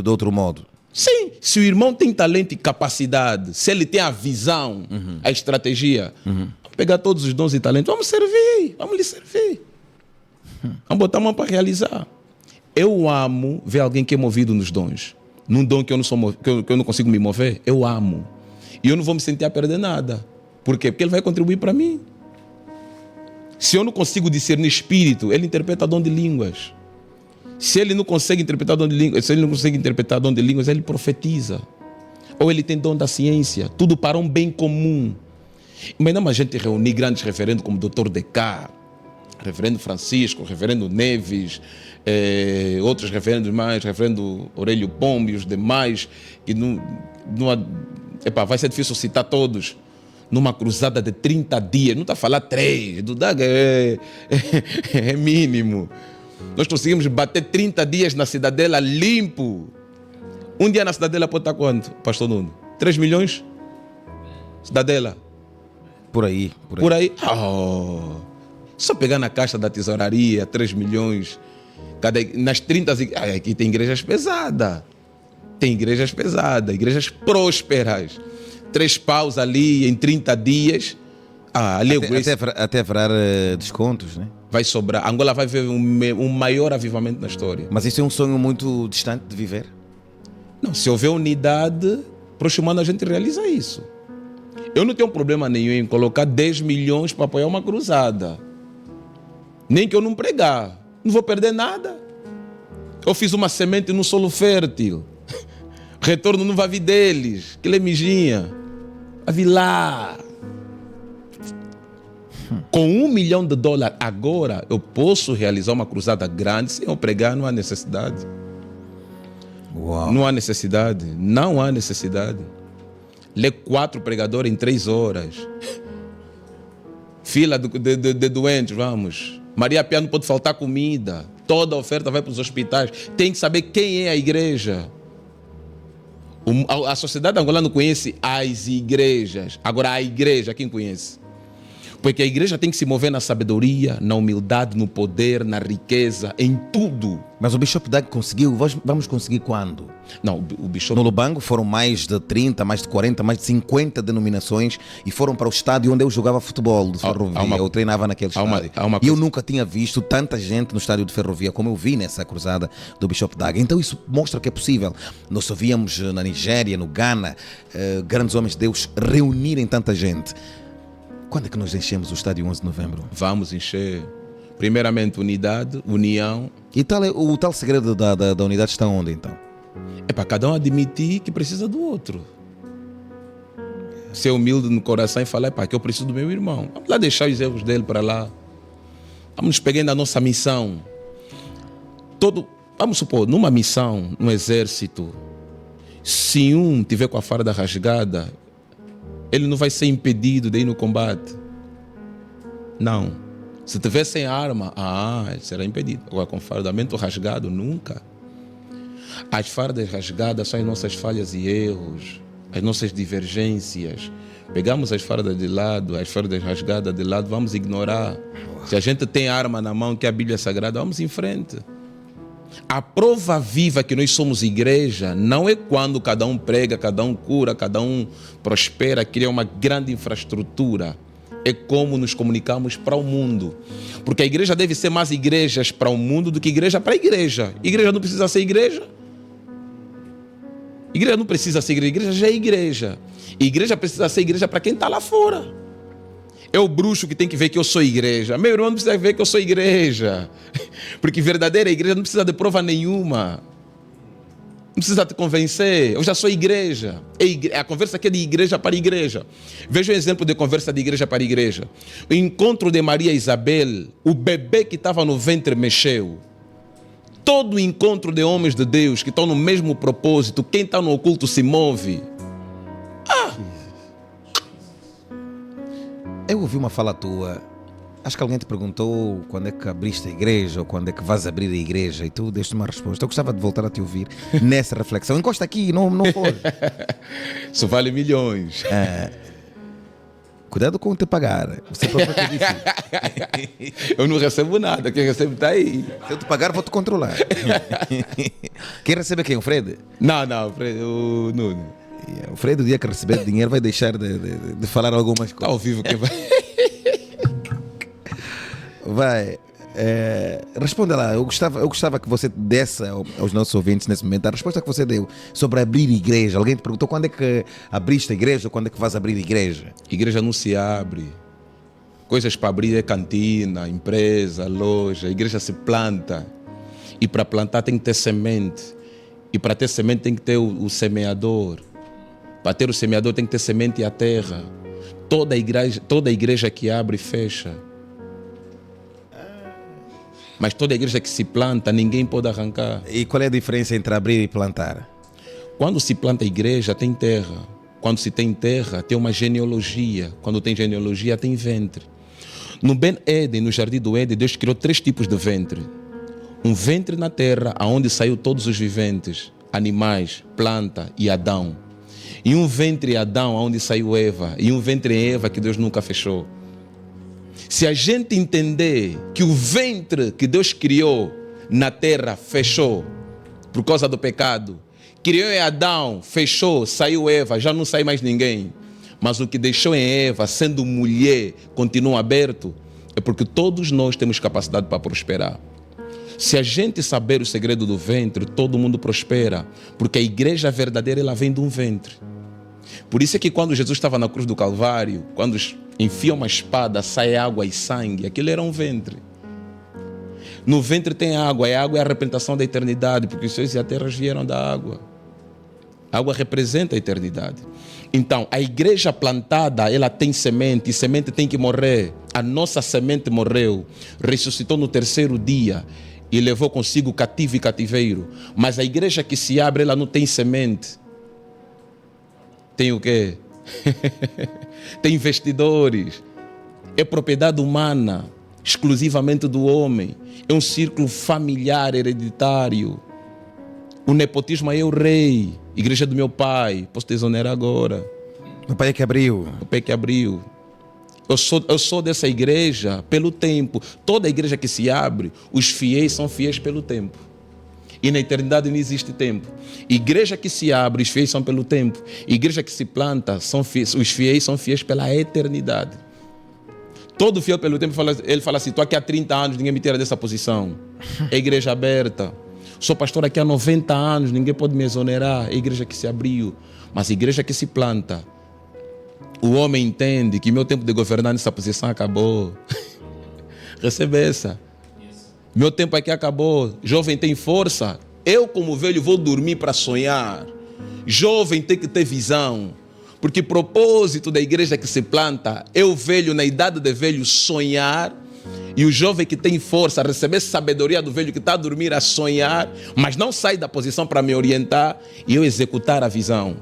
de outro modo. Sim, se o irmão tem talento e capacidade, se ele tem a visão, a estratégia, vamos pegar todos os dons e talentos, vamos servir, vamos lhe servir. Vamos botar a mão para realizar. Eu amo ver alguém que é movido nos dons. Num dom que eu não consigo me mover, eu amo. E eu não vou me sentir a perder nada. Por quê? Porque ele vai contribuir para mim. Se eu não consigo discernir espírito, ele interpreta dom de línguas. Se ele não consegue interpretar dom de línguas, ele profetiza. Ou ele tem dom da ciência. Tudo para um bem comum. Mas não a gente reunir grandes referendos como Dr. Descartes, Reverendo Francisco, Reverendo Neves, outros referendos mais, Reverendo Aurélio Pombo e os demais, que vai ser difícil citar todos, numa cruzada de 30 dias, não está a falar 3, do DAG é mínimo. Nós conseguimos bater 30 dias na Cidadela limpo. Um dia na Cidadela pode estar quanto, Pastor Nuno? 3 milhões? Cidadela? Por aí. Por aí? Só pegar na caixa da tesouraria, 3 milhões. Nas 30... Aqui tem igrejas pesadas. Igrejas prósperas. 3 paus ali em 30 dias. Ali Até haverá descontos, né? vai sobrar. Angola vai ver um maior avivamento na história. Mas isso é um sonho muito distante de viver? Não, se houver unidade, próximo ano a gente realiza isso. Eu não tenho problema nenhum em colocar 10 milhões para apoiar uma cruzada. Nem que eu não pregar. Não vou perder nada. Eu fiz uma semente num solo fértil. Retorno não vai vir deles. Que lemijinha. Vai vir lá. Com $1 milhão agora eu posso realizar uma cruzada grande sem eu pregar, não há necessidade. Uau. Não há necessidade. Lê 4 pregadores em 3 horas. Fila de doentes, vamos. Maria Pia não pode faltar comida. Toda a oferta vai para os hospitais. Tem que saber quem é a igreja. A sociedade angolana conhece as igrejas. Agora a igreja, quem conhece? Porque a igreja tem que se mover na sabedoria, na humildade, no poder, na riqueza, em tudo. Mas o Bishop Dag conseguiu. Vamos conseguir quando? Não, o Bishop... No Lubango foram mais de 30, mais de 40, mais de 50 denominações e foram para o estádio onde eu jogava futebol de Ferrovia. Eu treinava naquele estádio. E eu nunca tinha visto tanta gente no estádio de Ferrovia como eu vi nessa cruzada do Bishop Dag. Então isso mostra que é possível. Nós só víamos na Nigéria, no Ghana, grandes homens de Deus reunirem tanta gente. Quando é que nós enchemos o estádio 11 de novembro? Vamos encher. Primeiramente, unidade, união. E o tal segredo da unidade está onde, então? É para cada um admitir que precisa do outro. Ser humilde no coração e falar, que eu preciso do meu irmão. Vamos lá deixar os erros dele para lá. Vamos nos pegar na nossa missão. Vamos supor, numa missão, no exército, se um tiver com a farda rasgada, ele não vai ser impedido de ir no combate. Não. Se tiver sem arma, ele será impedido. Agora, com fardamento rasgado, nunca. As fardas rasgadas são as nossas falhas e erros, as nossas divergências. Pegamos as fardas de lado, as fardas rasgadas de lado, vamos ignorar. Se a gente tem arma na mão, que é a Bíblia Sagrada, vamos em frente. A prova viva que nós somos igreja não é quando cada um prega, cada um cura, cada um prospera, cria uma grande infraestrutura. é como nos comunicamos para o mundo. Porque a igreja deve ser mais igrejas para o mundo do que igreja para a igreja. Igreja não precisa ser igreja. Igreja não precisa ser igreja, igreja já é igreja. E igreja precisa ser igreja para quem está lá fora. É o bruxo que tem que ver que eu sou igreja. Meu irmão não precisa ver que eu sou igreja. Porque verdadeira igreja não precisa de prova nenhuma. Não precisa te convencer. Eu já sou igreja. É a conversa aqui é de igreja para igreja. Veja o exemplo de conversa de igreja para igreja. O encontro de Maria e Isabel, o bebê que estava no ventre mexeu. Todo encontro de homens de Deus que estão no mesmo propósito, quem está no oculto se move. Eu ouvi uma fala tua. Acho que alguém te perguntou quando é que abriste a igreja ou quando é que vais abrir a igreja e tu deste uma resposta. Eu gostava de voltar a te ouvir nessa reflexão. Encosta aqui, não pode. Isso vale milhões. Cuidado com o te pagar. Você próprio que disse. Eu não recebo nada, quem recebe está aí. Se eu te pagar, vou te controlar. Quem recebe é quem? O Fred? Não, o Nuno. O Fred, o dia que receber dinheiro, vai deixar de falar algumas Está coisas. ao vivo quem vai. Vai. Responda lá. Eu gostava que você desse aos nossos ouvintes nesse momento a resposta que você deu sobre abrir igreja. Alguém te perguntou quando é que abriste a igreja ou quando é que vais abrir a igreja? Igreja não se abre. Coisas para abrir é cantina, empresa, loja. A igreja se planta. E para plantar tem que ter semente. E para ter semente tem que ter o semeador. Para ter o semeador tem que ter semente e a terra. Toda igreja que abre fecha. Mas toda igreja que se planta, ninguém pode arrancar. E qual é a diferença entre abrir e plantar? Quando se planta a igreja, tem terra. Quando se tem terra, tem uma genealogia. Quando tem genealogia, tem ventre. No Ben Éden, no Jardim do Éden, Deus criou 3 tipos de ventre. Um ventre na terra, aonde saiu todos os viventes, animais, planta e Adão. E um ventre em Adão, aonde saiu Eva. E um ventre em Eva que Deus nunca fechou. Se a gente entender que o ventre que Deus criou na terra fechou por causa do pecado, criou em Adão, fechou, saiu Eva, já não sai mais ninguém. Mas o que deixou em Eva, sendo mulher, continua aberto, é porque todos nós temos capacidade para prosperar. Se a gente saber o segredo do ventre, todo mundo prospera, porque a igreja verdadeira ela vem de um ventre. Por isso é que quando Jesus estava na cruz do Calvário, quando enfia uma espada, sai água e sangue, aquilo era um ventre. No ventre tem água, e a água é a representação da eternidade, porque os céus e a terra vieram da água. A água representa a eternidade. Então, a igreja plantada, ela tem semente, e semente tem que morrer. A nossa semente morreu, ressuscitou no 3º dia e levou consigo cativo e cativeiro. Mas a igreja que se abre, ela não tem semente. Tem o quê? Tem investidores. É propriedade humana, exclusivamente do homem. É um círculo familiar hereditário. O nepotismo é o rei. Igreja do meu pai. Posso te exonerar agora. O pai é que abriu. O pai que abriu. Eu sou dessa igreja pelo tempo. Toda igreja que se abre, os fiéis são fiéis pelo tempo. E na eternidade não existe tempo. Igreja que se abre, os fiéis são pelo tempo. Igreja que se planta, os fiéis são fiéis pela eternidade. Todo fiel pelo tempo, ele fala assim, estou aqui há 30 anos, ninguém me tira dessa posição. É igreja aberta. Sou pastor aqui há 90 anos, ninguém pode me exonerar. É igreja que se abriu. Mas igreja que se planta, o homem entende que meu tempo de governar nessa posição acabou. Recebe essa. Meu tempo aqui acabou. Jovem tem força. Eu, como velho, vou dormir para sonhar. Jovem tem que ter visão. Porque o propósito da igreja que se planta é o velho, na idade de velho, sonhar. E o jovem que tem força, receber sabedoria do velho que está a dormir a sonhar, mas não sai da posição para me orientar e eu executar a visão.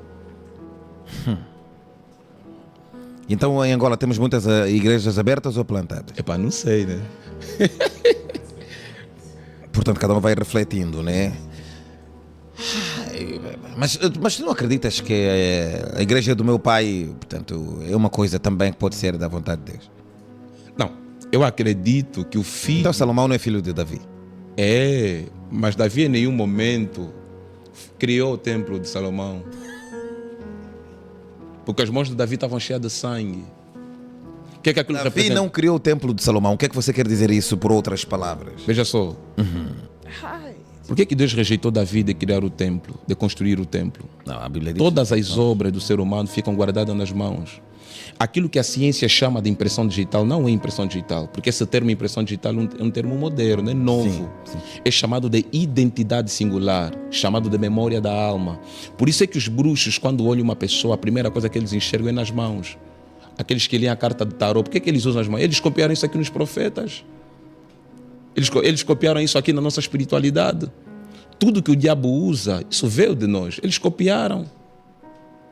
Então em Angola temos muitas igrejas abertas ou plantadas? Epá, não sei, né? Portanto, cada um vai refletindo, né? Mas tu não acreditas que a igreja do meu pai, portanto, é uma coisa também que pode ser da vontade de Deus? Não, eu acredito que o filho... Então Salomão não é filho de Davi? É, mas Davi em nenhum momento criou o templo de Salomão. Porque as mãos de Davi estavam cheias de sangue. O que é que aquilo Davi representa? não criou o templo de Salomão. O que é que você quer dizer isso por outras palavras? Veja só. Por que Deus rejeitou Davi de criar o templo, de construir o templo? Não, a Bíblia diz. Todas as obras do ser humano ficam guardadas nas mãos. Aquilo que a ciência chama de impressão digital não é impressão digital, porque esse termo impressão digital é um termo moderno, é novo. É chamado de identidade singular, chamado de memória da alma. Por isso é que os bruxos, quando olham uma pessoa, a primeira coisa que eles enxergam é nas mãos. Aqueles que leem a carta de tarô, por que eles usam as mãos? Eles copiaram isso aqui nos profetas. Eles copiaram isso aqui na nossa espiritualidade. Tudo que o diabo usa, isso veio de nós. Eles copiaram.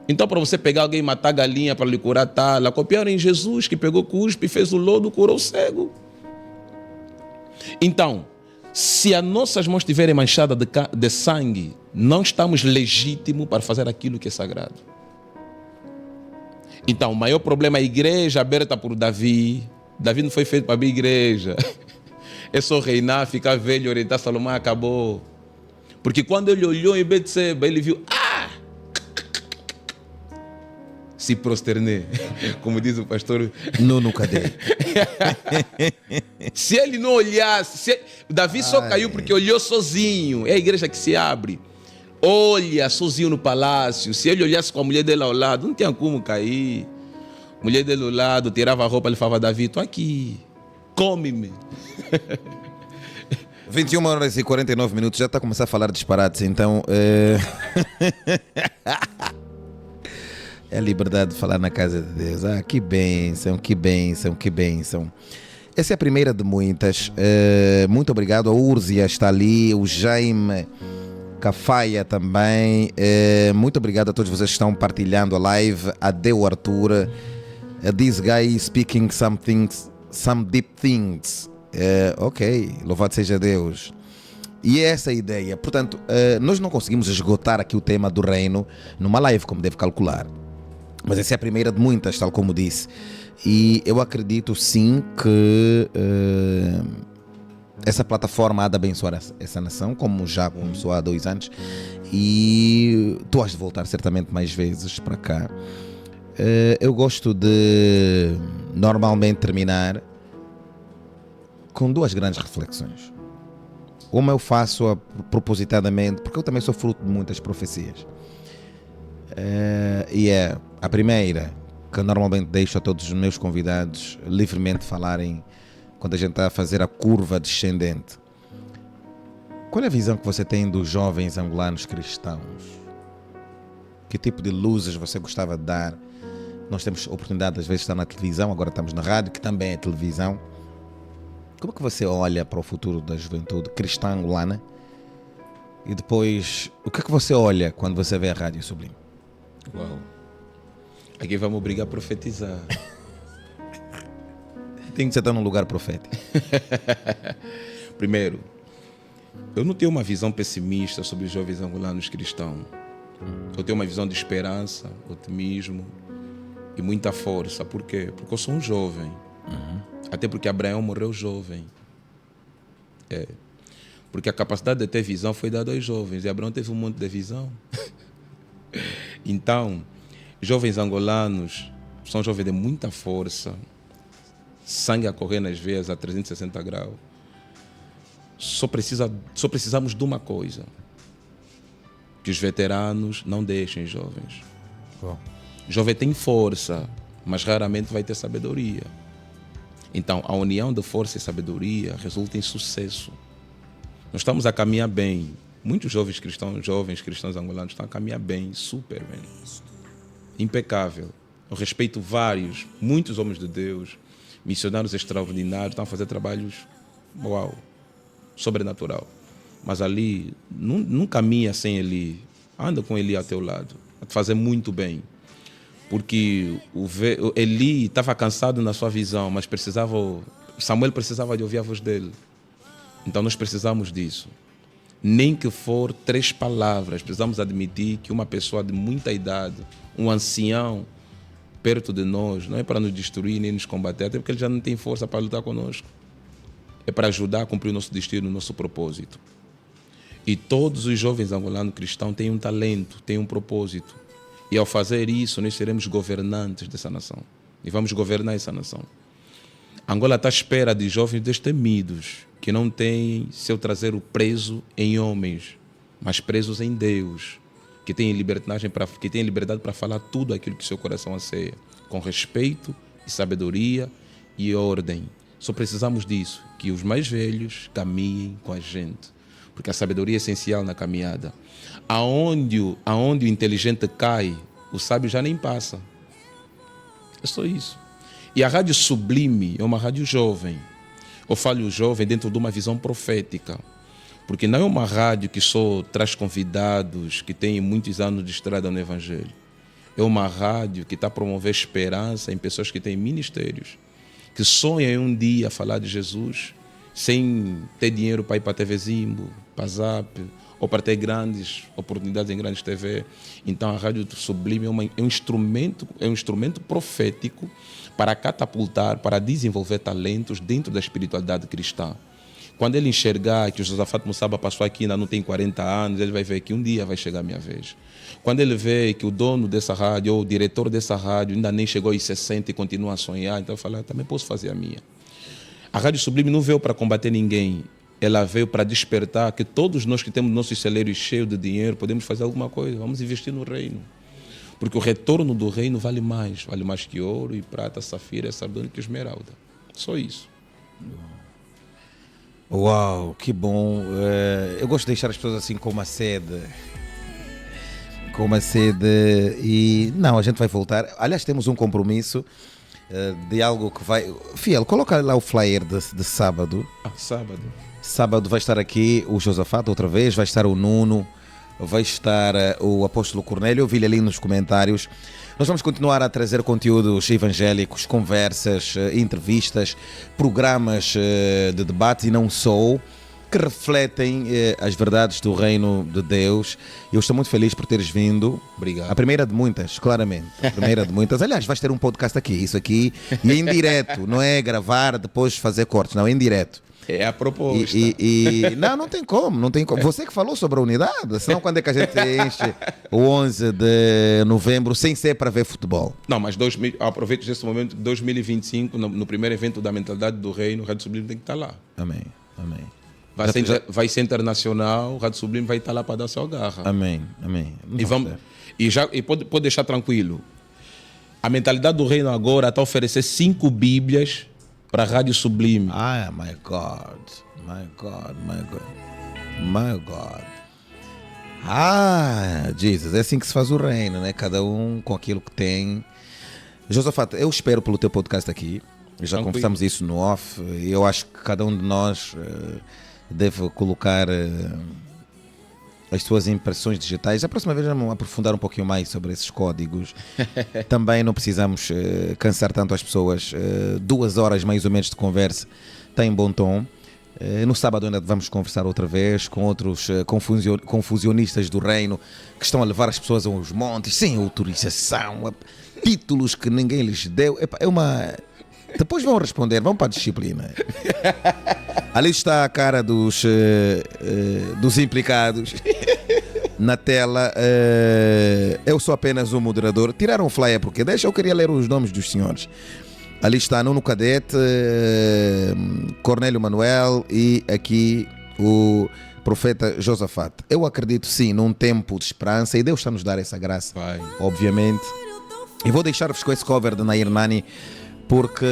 Então, para você pegar alguém e matar a galinha para lhe curar tala, copiaram em Jesus, que pegou cuspe, fez o lodo, curou o cego. Então, se as nossas mãos estiverem manchadas de sangue, não estamos legítimos para fazer aquilo que é sagrado. Então, o maior problema é a igreja aberta por Davi. Davi não foi feito para abrir igreja. É só reinar, ficar velho, orientar Salomão, acabou. Porque quando ele olhou em Betseba, ele viu, se prosterner, como diz o pastor. Nuno, cadê? Se ele não olhasse, Davi só caiu porque olhou sozinho. É a igreja que se abre. Olha sozinho no palácio. Se ele olhasse com a mulher dele ao lado, não tinha como cair. Mulher dele ao lado, tirava a roupa, ele falava, Davi, estou aqui, come-me. 21 horas e 49 minutos, já está a começar a falar disparates, então é a liberdade de falar na casa de Deus. Que bênção, que bênção, que bênção. Essa é a primeira de muitas. Muito obrigado. A Úrzia está ali, o Jaime Cafaia também. Muito obrigado a todos vocês que estão partilhando a live. Adeu Arthur. This guy speaking some deep things. Ok, louvado seja Deus. E é essa a ideia. Portanto, nós não conseguimos esgotar aqui o tema do reino numa live, como deve calcular. Mas essa é a primeira de muitas, tal como disse. E eu acredito sim que essa plataforma há de abençoar essa nação, como já começou há 2 anos. E tu has de voltar certamente mais vezes para cá. Eu gosto de normalmente terminar com 2 grandes reflexões. Uma eu faço propositadamente, porque eu também sou fruto de muitas profecias. E é a primeira, que eu normalmente deixo a todos os meus convidados livremente falarem quando a gente está a fazer a curva descendente. Qual é a visão que você tem dos jovens angolanos cristãos? Que tipo de luzes você gostava de dar? Nós temos oportunidade às vezes de estar na televisão, agora estamos na rádio, que também é televisão. Como é que você olha para o futuro da juventude cristã angolana? E depois, o que é que você olha quando você vê a Rádio Sublime? Uau. Aqui vamos obrigar a profetizar. Tem que você estar num lugar profético. Primeiro, eu não tenho uma visão pessimista sobre os jovens angolanos cristãos. Eu tenho uma visão de esperança, otimismo e muita força. Por quê? Porque eu sou um jovem. Até porque Abraão morreu jovem. Porque a capacidade de ter visão foi dada aos jovens. E Abraão teve um monte de visão. Então, jovens angolanos são jovens de muita força, sangue a correr nas veias a 360 graus. Só precisamos de uma coisa: que os veteranos não deixem jovens. Jovem tem força, mas raramente vai ter sabedoria. Então, a união de força e sabedoria resulta em sucesso. Nós estamos a caminhar bem. Muitos jovens cristãos angolanos estão a caminhar bem, super bem. Impecável. Eu respeito muitos homens de Deus, missionários extraordinários, estão a fazer trabalhos, uau, sobrenatural. Mas ali, não caminha sem Eli. Anda com Eli ao teu lado, a te fazer muito bem. Porque Eli estava cansado na sua visão, mas Samuel precisava de ouvir a voz dele. Então nós precisamos disso. Nem que for 3 palavras, precisamos admitir que uma pessoa de muita idade, um ancião, perto de nós, não é para nos destruir nem nos combater, até porque ele já não tem força para lutar conosco. É para ajudar a cumprir o nosso destino, o nosso propósito. E todos os jovens angolanos cristãos têm um talento, têm um propósito. E ao fazer isso, nós seremos governantes dessa nação. e vamos governar essa nação. Angola está à espera de jovens destemidos, que não têm seu traseiro preso em homens, mas presos em Deus, que têm liberdade para falar tudo aquilo que seu coração anseia, com respeito e sabedoria e ordem. Só precisamos disso, que os mais velhos caminhem com a gente, porque a sabedoria é essencial na caminhada. Aonde o inteligente cai, o sábio já nem passa. É só isso. E a Rádio Sublime é uma rádio jovem. Eu falo jovem dentro de uma visão profética, porque não é uma rádio que só traz convidados que têm muitos anos de estrada no Evangelho. É uma rádio que está a promover esperança em pessoas que têm ministérios, que sonham em um dia falar de Jesus sem ter dinheiro para ir para a TV Zimbo, para a Zap, ou para ter grandes oportunidades em grandes TV. Então a Rádio Sublime é um instrumento profético para catapultar, para desenvolver talentos dentro da espiritualidade cristã. Quando ele enxergar que o Josafat Mussaba passou aqui, ainda não tem 40 anos, ele vai ver que um dia vai chegar a minha vez. Quando ele vê que o dono dessa rádio, ou o diretor dessa rádio, ainda nem chegou aos 60 e continua a sonhar, então eu falo, também posso fazer a minha. A Rádio Sublime não veio para combater ninguém, ela veio para despertar que todos nós que temos nossos celeiros cheios de dinheiro, podemos fazer alguma coisa, vamos investir no reino. Porque o retorno do reino vale mais que ouro e prata, safira, sardônica e esmeralda. Só isso. Uau, que bom. Eu gosto de deixar as pessoas assim com uma sede. Com uma sede. E não, a gente vai voltar. Aliás, temos um compromisso de algo que vai. Fiel, coloca lá o flyer de sábado. Sábado. Sábado vai estar aqui o Josafat outra vez, vai estar o Nuno, vai estar o Apóstolo Cornélio. Eu vi ali nos comentários. Nós vamos continuar a trazer conteúdos evangélicos, conversas, entrevistas, programas de debate e não só, que refletem as verdades do reino de Deus. Eu estou muito feliz por teres vindo. Obrigado. A primeira de muitas, claramente. A primeira de muitas. Aliás, vais ter um podcast aqui, isso aqui, e em direto, não é gravar, depois fazer cortes, não, é em direto. É a proposta. Não tem como, não tem como. Você que falou sobre a unidade, senão quando é que a gente enche o 11 de novembro sem ser para ver futebol? Não, mas aproveito esse momento, 2025, no primeiro evento da Mentalidade do Reino, o Rádio Sublime tem que estar lá. Amém, amém. Vai ser internacional, o Rádio Sublime vai estar lá para dar sua garra. Amém, amém. E pode deixar tranquilo. A Mentalidade do Reino agora está a oferecer 5 Bíblias para a Rádio Sublime. Ah, my God. Ah, Jesus, é assim que se faz o reino, né? Cada um com aquilo que tem. Josafat, eu espero pelo teu podcast aqui. Já Tranquilo. conversamos isso no off. Eu acho que cada um de nós deve colocar as suas impressões digitais. A próxima vez vamos aprofundar um pouquinho mais sobre esses códigos. Também não precisamos cansar tanto as pessoas. 2 horas mais ou menos de conversa está em bom tom. No sábado ainda vamos conversar outra vez com outros confusionistas do reino que estão a levar as pessoas aos montes sem autorização, títulos que ninguém lhes deu. É uma... Depois vão responder, vão para a disciplina. Ali está a cara dos implicados na tela. Eu sou apenas um moderador. Tiraram o flyer porque eu queria ler os nomes dos senhores. Ali está Nuno Cadete, Cornélio Manuel e aqui o profeta Josafat. Eu acredito sim num tempo de esperança e Deus está a nos dar essa graça, Vai. obviamente. E vou deixar-vos com esse cover de Nair Nani porque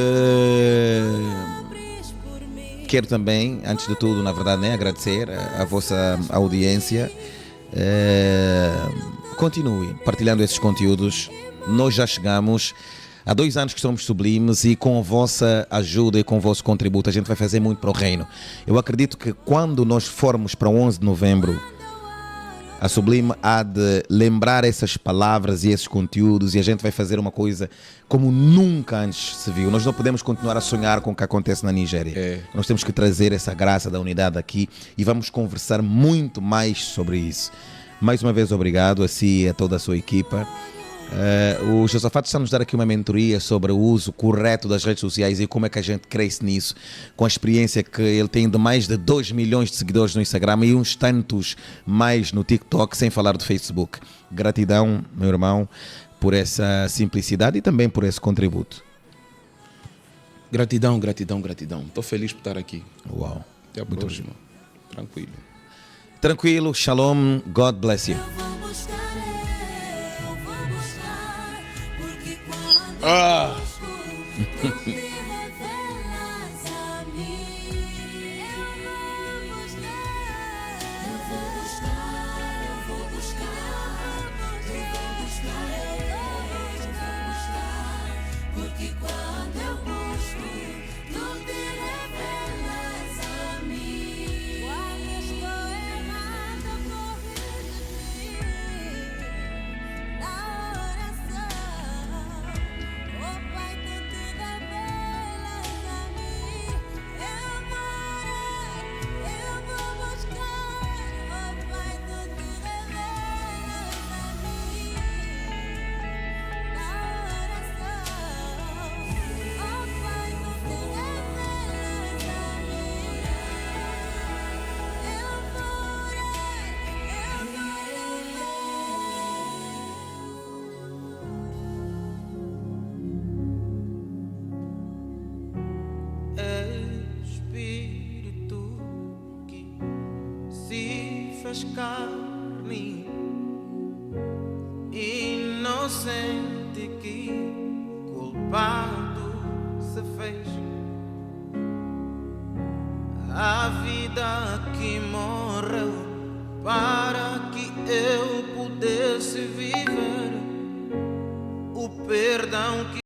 quero também, antes de tudo, na verdade, né, agradecer a vossa audiência. Continue partilhando esses conteúdos. Nós já chegamos há 2 anos que somos sublimes e com a vossa ajuda e com o vosso contributo a gente vai fazer muito para o reino. Eu acredito que quando nós formos para 11 de novembro, a Sublime há de lembrar essas palavras e esses conteúdos e a gente vai fazer uma coisa como nunca antes se viu. Nós não podemos continuar a sonhar com o que acontece na Nigéria. Nós temos que trazer essa graça da unidade aqui e vamos conversar muito mais sobre isso. Mais uma vez, obrigado a si e a toda a sua equipa. O Josafat está a nos dar aqui uma mentoria sobre o uso correto das redes sociais e como é que a gente cresce nisso, com a experiência que ele tem de mais de 2 milhões de seguidores no Instagram e uns tantos mais no TikTok, sem falar do Facebook. Gratidão, meu irmão, por essa simplicidade e também por esse contributo. Gratidão, gratidão, gratidão. Estou feliz por estar aqui. Uau. Até a próxima. Tranquilo. Tranquilo, shalom, God bless you. Eu vou buscar, porque quando Ah! eu busco, tu me revelas a mim. Eu vou buscar, eu vou buscar, eu vou buscar, eu vou buscar, porque quando eu busco, tu me revelas a mim. Quando estou errada, corrige-me na oração. Oh Pai, tu te revelas a mim. Eu vou orar, eu vou buscar. Oh Pai, tu te revelas a mim na oração. Oh Pai, tu te revelas a mim. Eu vou Espírito que se fez carne, inocente que culpado se fez. A vida que morreu para que eu pudesse viver, o perdão que